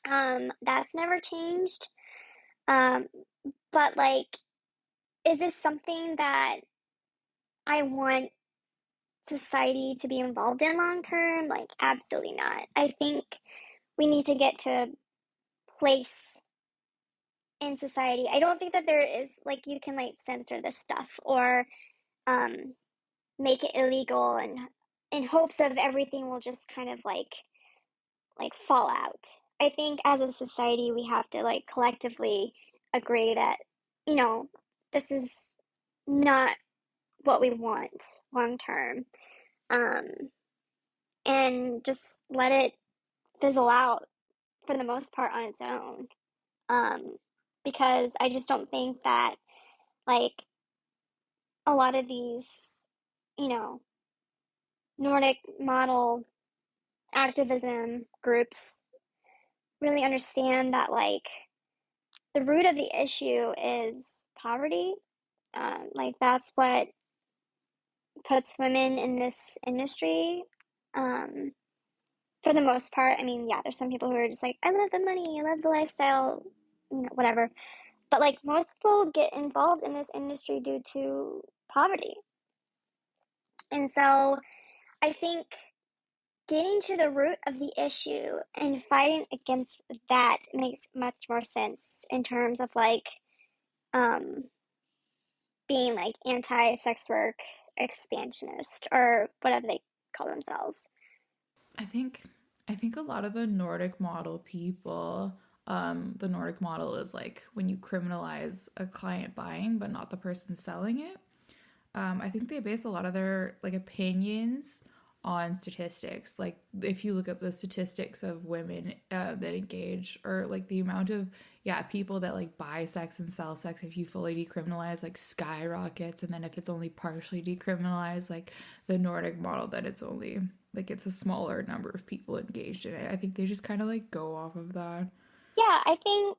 That's never changed. Um, but like, is this something that I want society to be involved in long term? Like, absolutely not. I think we need to get to a place in society. I don't think that there is like you can like censor this stuff or um make it illegal and in hopes of everything will just kind of like fall out. I think as a society we have to like collectively agree that you know this is not what we want long term. Um and just let it fizzle out for the most part on its own. Um because I just don't think that like a lot of these, you know, Nordic model activism groups really understand that like the root of the issue is poverty. Like that's what puts women in this industry. Um, for the most part, I mean, yeah, there's some people who are just like, I love the money, I love the lifestyle, whatever. But like most people get involved in this industry due to poverty. And so I think getting to the root of the issue and fighting against that makes much more sense in terms of like um being like anti-sex work expansionist or whatever they call themselves. I think I think a lot of the Nordic model people, the Nordic model is like when you criminalize a client buying but not the person selling it. I think they base a lot of their like opinions on statistics. Like if you look up the statistics of women that engage, or like the amount of people that like buy sex and sell sex, if you fully decriminalize, like skyrockets. And then if it's only partially decriminalized, like the Nordic model, that it's only like it's a smaller number of people engaged in it. I think they just kind of like go off of that. Yeah, I think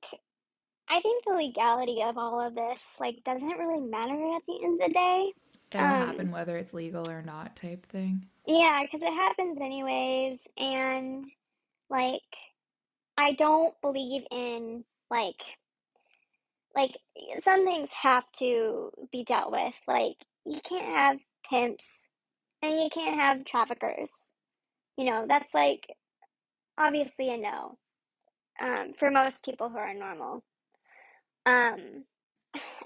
the legality of all of this like doesn't really matter at the end of the day. It'll Um, happen whether it's legal or not, type thing. yeah, because it happens anyways, and like I don't believe in like some things have to be dealt with. Like you can't have pimps and you can't have traffickers. That's like obviously a no. For most people who are normal. Um,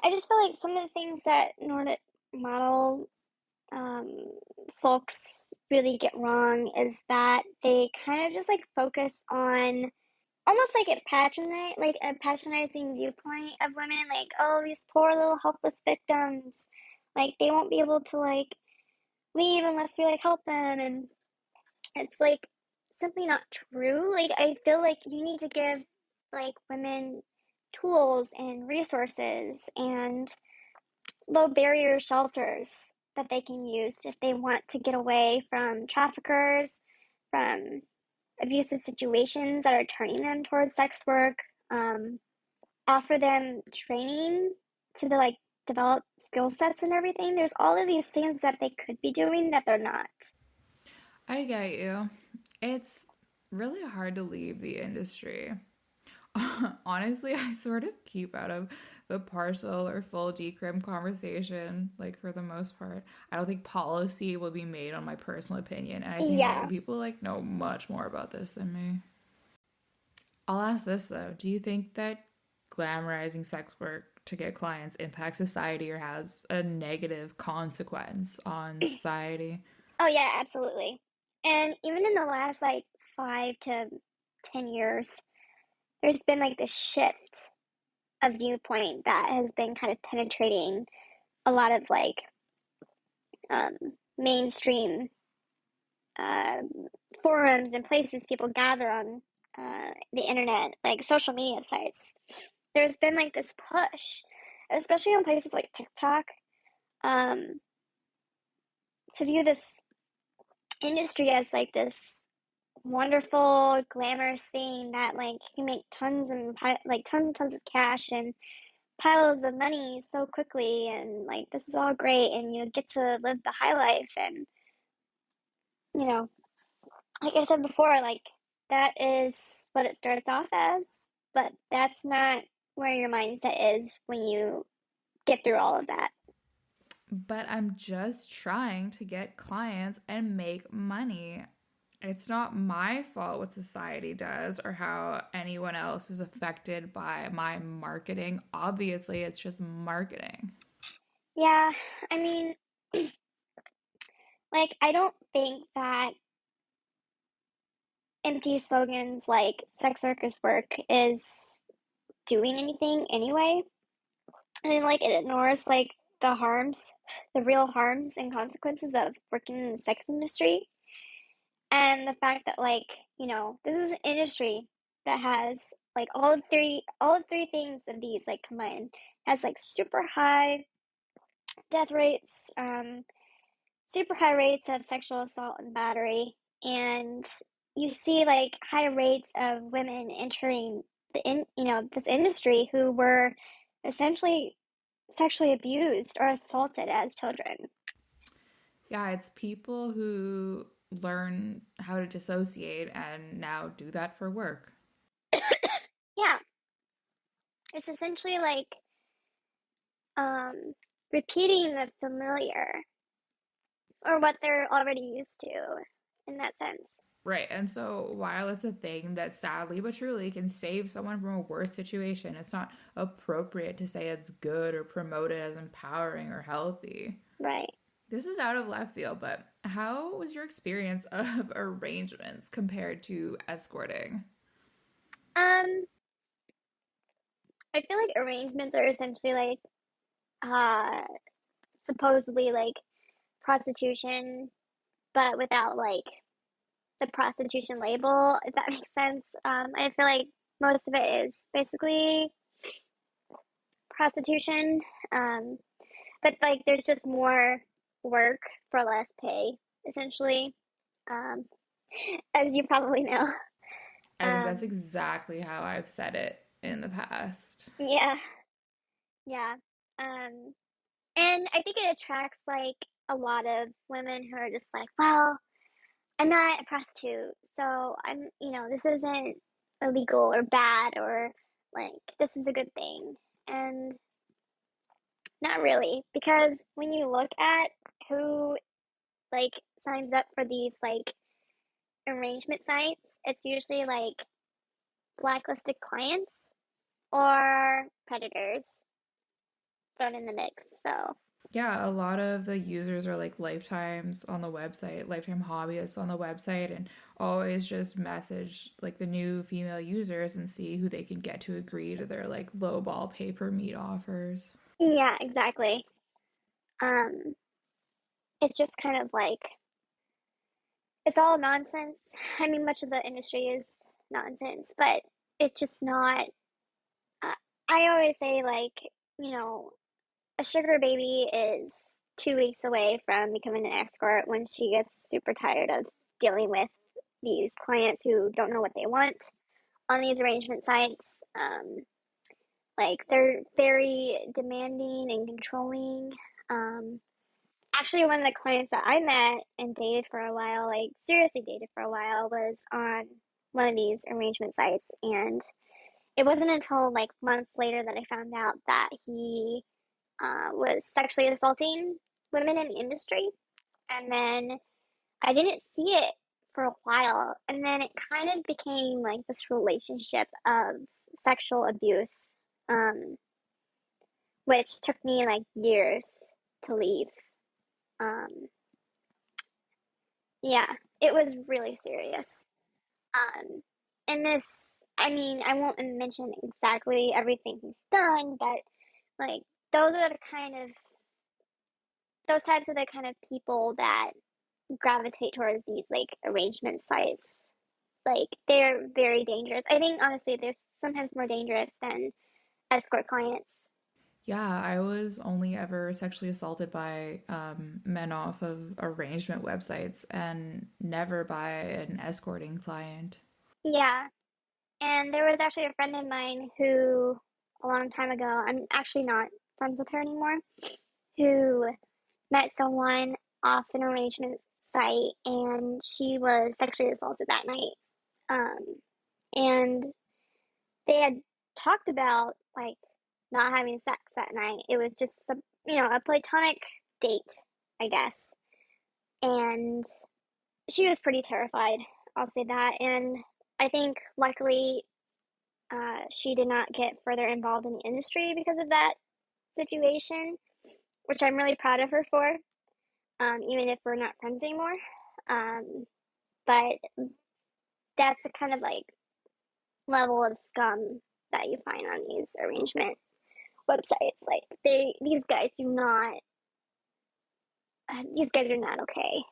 I just feel like some of the things that Nordic model um, folks really get wrong is that they kind of just like focus on almost like a patronizing viewpoint of women, like, oh, these poor little helpless victims, like they won't be able to like leave unless we like help them, and it's like simply not true. Like I feel like you need to give like women tools and resources and low barrier shelters that they can use if they want to get away from traffickers, from abusive situations that are turning them towards sex work. Offer them training to like develop skill sets and everything. There's all of these things that they could be doing that they're not. I get you. It's really hard to leave the industry. Honestly, I sort of keep out of the partial or full decrim conversation, like for the most part. I don't think policy will be made on my personal opinion, and I think other Yeah. people like know much more about this than me. I'll ask this though. Do you think that glamorizing sex work to get clients impacts society or has a negative consequence on society? Oh yeah, absolutely. And even in the last like 5 to 10 years, there's been like this shift of viewpoint that has been kind of penetrating a lot of like um, mainstream uh, forums and places people gather on the internet, like social media sites. There's been like this push, especially on places like TikTok, um, to view this industry as like this wonderful, glamorous thing that like you make tons and tons of cash and piles of money so quickly, and like this is all great, and you get to live the high life, and you know like I said before, like that is what it starts off as, but that's not where your mindset is when you get through all of that. But I'm just trying to get clients and make money. It's not my fault what society does or how anyone else is affected by my marketing. Obviously, it's just marketing. Yeah, I mean, like I don't think that empty slogans like sex workers work is doing anything anyway. I mean, like it ignores like the real harms and consequences of working in the sex industry. And the fact that like this is an industry that has like all three things of these like combined, has like super high death rates, super high rates of sexual assault and battery, and you see like high rates of women entering this industry who were essentially sexually abused or assaulted as children. Yeah, it's people who learn how to dissociate and now do that for work. Yeah, it's essentially like repeating the familiar, or what they're already used to in that sense. Right. And so while it's a thing that sadly but truly can save someone from a worse situation, it's not appropriate to say it's good or promote it as empowering or healthy. Right. This is out of left field, but how was your experience of arrangements compared to escorting? Um, I feel like arrangements are essentially like uh supposedly like prostitution, but without like the prostitution label, if that makes sense. I feel like most of it is basically prostitution, um, but like there's just more work for less pay, essentially, um, as you probably know. I think that's Um, exactly how I've said it in the past. yeah, yeah. Um, and I think it attracts like a lot of women who are just like, well, I'm not a prostitute, so this isn't illegal or bad or like this is a good thing. And not really, because when you look at who like signs up for these like arrangement sites, it's usually like blacklisted clients or predators thrown in the mix. So, Yeah, a lot of the users are like lifetimes on the website, lifetime hobbyists on the website, and always just message like the new female users and see who they can get to agree to their like low ball pay per meet offers. yeah, exactly. Um, it's just kind of like it's all nonsense. I mean, much of the industry is nonsense, but it's just not. Uh, I always say, like, you know, a sugar baby is 2 weeks away from becoming an escort when she gets super tired of dealing with these clients who don't know what they want on these arrangement sites. Um, like, they're very demanding and controlling. Um, Actually, one of the clients that I met and dated for a while, like seriously dated for a while, was on one of these arrangement sites. And it wasn't until like months later that I found out that he was sexually assaulting women in the industry. And then I didn't see it for a while. And then it kind of became like this relationship of sexual abuse, um, which took me like years to leave. Um, Yeah, it was really serious. Um, and this, I mean, I won't mention exactly everything he's done, but like those are the kind of those types of the kind of people that gravitate towards these like arrangement sites. Like they're very dangerous. I think honestly, they're sometimes more dangerous than escort clients. Yeah, I was only ever sexually assaulted by men off of arrangement websites and never by an escorting client. Yeah, and there was actually a friend of mine who, a long time ago, I'm actually not friends with her anymore, who met someone off an arrangement site and she was sexually assaulted that night. Um, and they had talked about like not having sex that night. It was just a platonic date, I guess. And she was pretty terrified. I'll say that. And I think luckily she did not get further involved in the industry because of that situation, which I'm really proud of her for, even if we're not friends anymore. Um, but that's the kind of like level of scum that you find on these arrangement websites. Like these guys are not okay.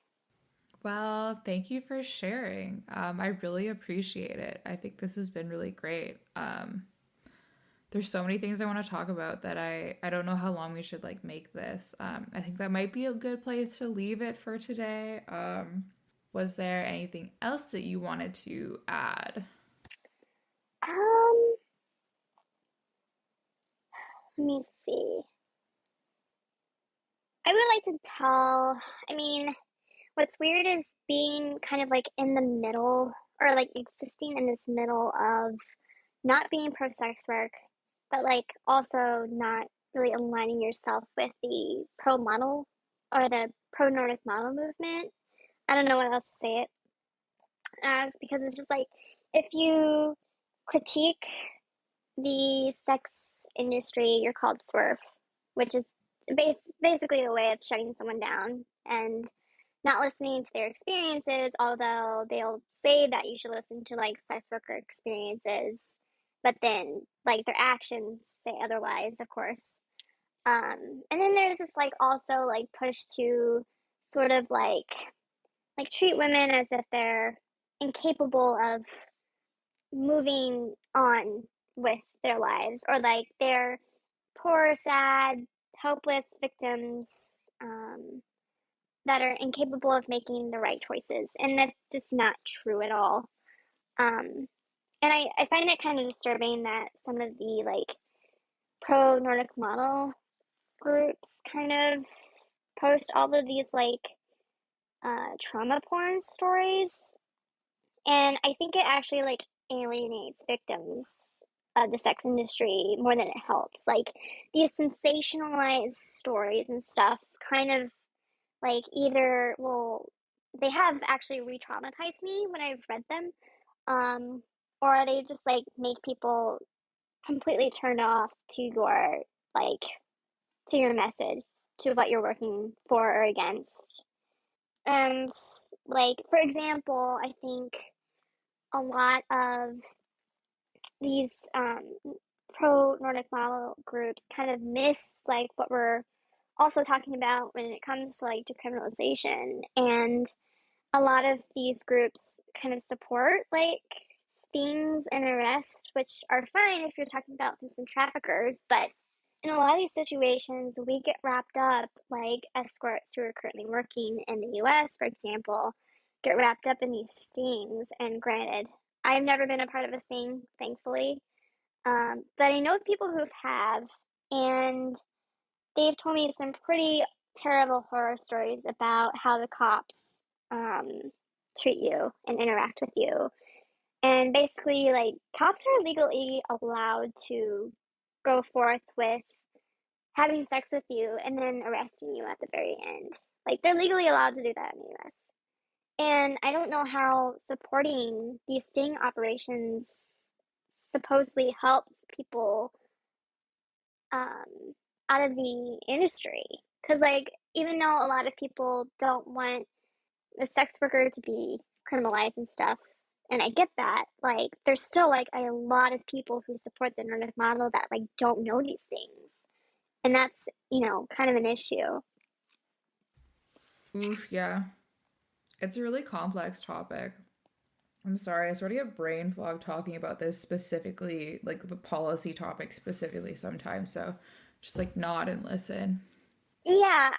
Well, thank you for sharing. I really appreciate it. I think this has been really great. There's so many things I want to talk about that I don't know how long we should like make this. I think that might be a good place to leave it for today. Was there anything else that you wanted to add? Um, Let me see. I would like to tell. I mean, what's weird is being kind of like in the middle or like existing in this middle of not being pro sex work, but like also not really aligning yourself with the pro model or the pro Nordic model movement. I don't know what else to say it as because it's just like if you critique the sex industry, you're called swerve, which is basically a way of shutting someone down and not listening to their experiences, although they'll say that you should listen to like sex worker experiences, but then like their actions say otherwise, of course. And then there's this like also like push to sort of like like treat women as if they're incapable of moving on with their lives, or like they're poor, sad, helpless victims, um, that are incapable of making the right choices. And that's just not true at all. Um, and I find it kind of disturbing that some of the like pro Nordic model groups kind of post all of these like trauma porn stories. And I think it actually like alienates victims of the sex industry more than it helps. Like these sensationalized stories and stuff kind of like either will they have actually re-traumatized me when I've read them, um, or they just like make people completely turned off to your like to your message, to what you're working for or against. And like for example, I think a lot of these pro Nordic model groups kind of miss like what we're also talking about when it comes to like decriminalization. And a lot of these groups kind of support like stings and arrests, which are fine if you're talking about innocent traffickers, but in a lot of these situations, we get wrapped up, like escorts who are currently working in the US, for example, get wrapped up in these stings. And granted, I've never been a part of a sting, thankfully, but I know people who have, and they've told me some pretty terrible horror stories about how the cops um, treat you and interact with you. And basically, like, cops are legally allowed to go forth with having sex with you and then arresting you at the very end. Like, they're legally allowed to do that in the US. And I don't know how supporting these sting operations supposedly helps people um, out of the industry. Because, like, even though a lot of people don't want the sex worker to be criminalized and stuff, and I get that, like, there's still, like, a lot of people who support the Nordic model that, like, don't know these things. And that's, kind of an issue. Oof, yeah. It's a really complex topic. I'm sorry, I sort of get brain fog talking about this specifically, like the policy topic specifically sometimes. So just like nod and listen. Yeah,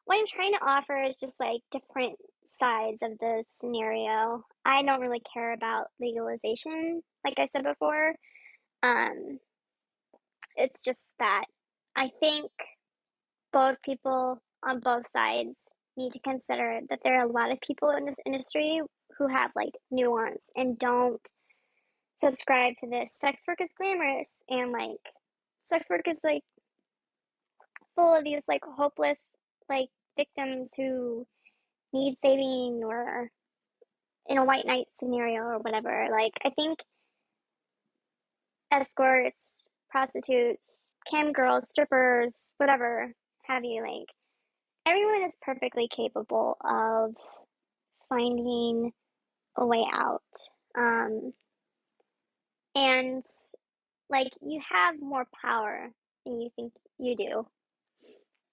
what I'm trying to offer is just, like, different sides of the scenario. I don't really care about legalization, like I said before. Um, it's just that I think both people on both sides need to consider that there are a lot of people in this industry who have like nuance and don't subscribe to this sex work is glamorous, and like sex work is like full of these like hopeless like victims who need saving, or in a white knight scenario or whatever. Like I think escorts, prostitutes, cam girls, strippers, whatever have you, like everyone is perfectly capable of finding a way out. Um, and like you have more power than you think you do.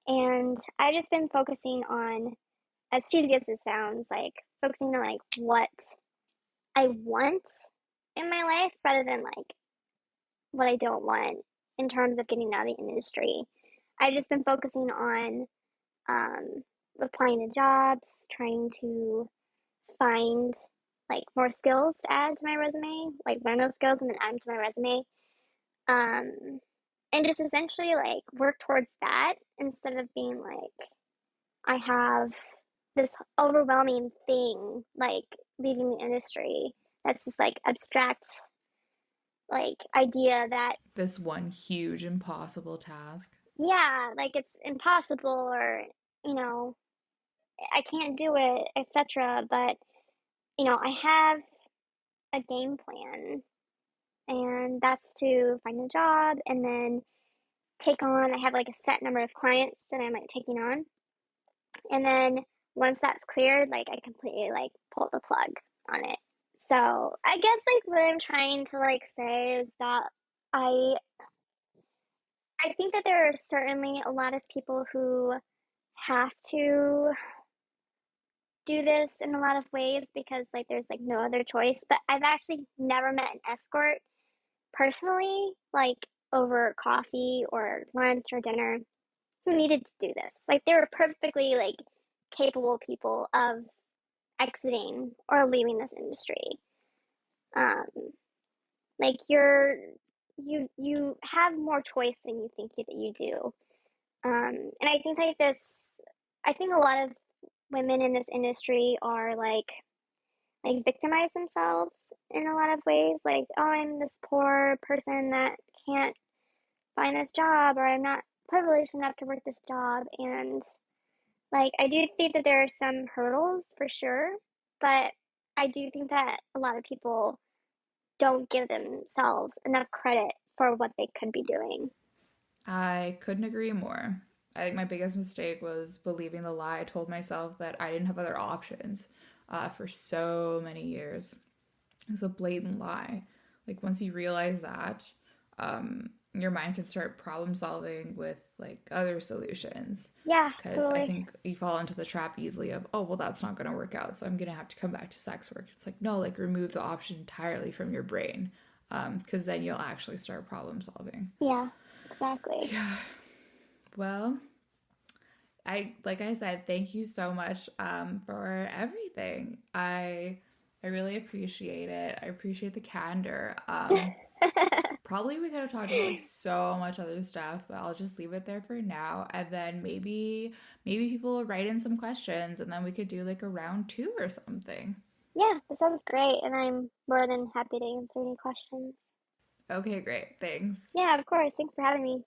And I've just been focusing on, as cheesy as it sounds, like focusing on like what I want in my life rather than like what I don't want in terms of getting out of the industry. I've just been focusing on um, applying to jobs, trying to find like more skills to add to my resume, like learn those skills and then add them to my resume. Um, and just essentially like work towards that instead of being like, I have this overwhelming thing, like leaving the industry. That's this like abstract like idea that, This one huge impossible task. yeah, like it's impossible, or, you know, I can't do it, etc. But, I have a game plan, and that's to find a job and then I have like a set number of clients that I'm like taking on. And then once that's cleared, like I completely like pull the plug on it. So I guess like what I'm trying to like say is that I I think that there are certainly a lot of people who have to do this in a lot of ways because like there's like no other choice. But I've actually never met an escort personally, like over coffee or lunch or dinner, who needed to do this. Like they were perfectly like capable people of exiting or leaving this industry. Um, like you have more choice than you think that you do. And I think like this, I think a lot of women in this industry are like victimize themselves in a lot of ways. Like, oh, I'm this poor person that can't find this job, or I'm not privileged enough to work this job. And like, I do think that there are some hurdles for sure, but I do think that a lot of people don't give themselves enough credit for what they could be doing. I couldn't agree more. I think my biggest mistake was believing the lie I told myself that I didn't have other options for so many years. It's a blatant lie. Like once you realize that, your mind can start problem solving with like other solutions. Yeah, Because I totally. think you fall into the trap easily of, oh, well, that's not going to work out. So I'm going to have to come back to sex work. It's like, no, like remove the option entirely from your brain. Because then you'll actually start problem solving. Yeah, exactly. Yeah. Well, like I said, thank you so much for everything. I really appreciate it. I appreciate the candor. Probably we could have talked about like so much other stuff, but I'll just leave it there for now. And then maybe people will write in some questions, and then we could do like a round two or something. Yeah, that sounds great, and I'm more than happy to answer any questions. Okay, great. Thanks. Yeah, of course. Thanks for having me.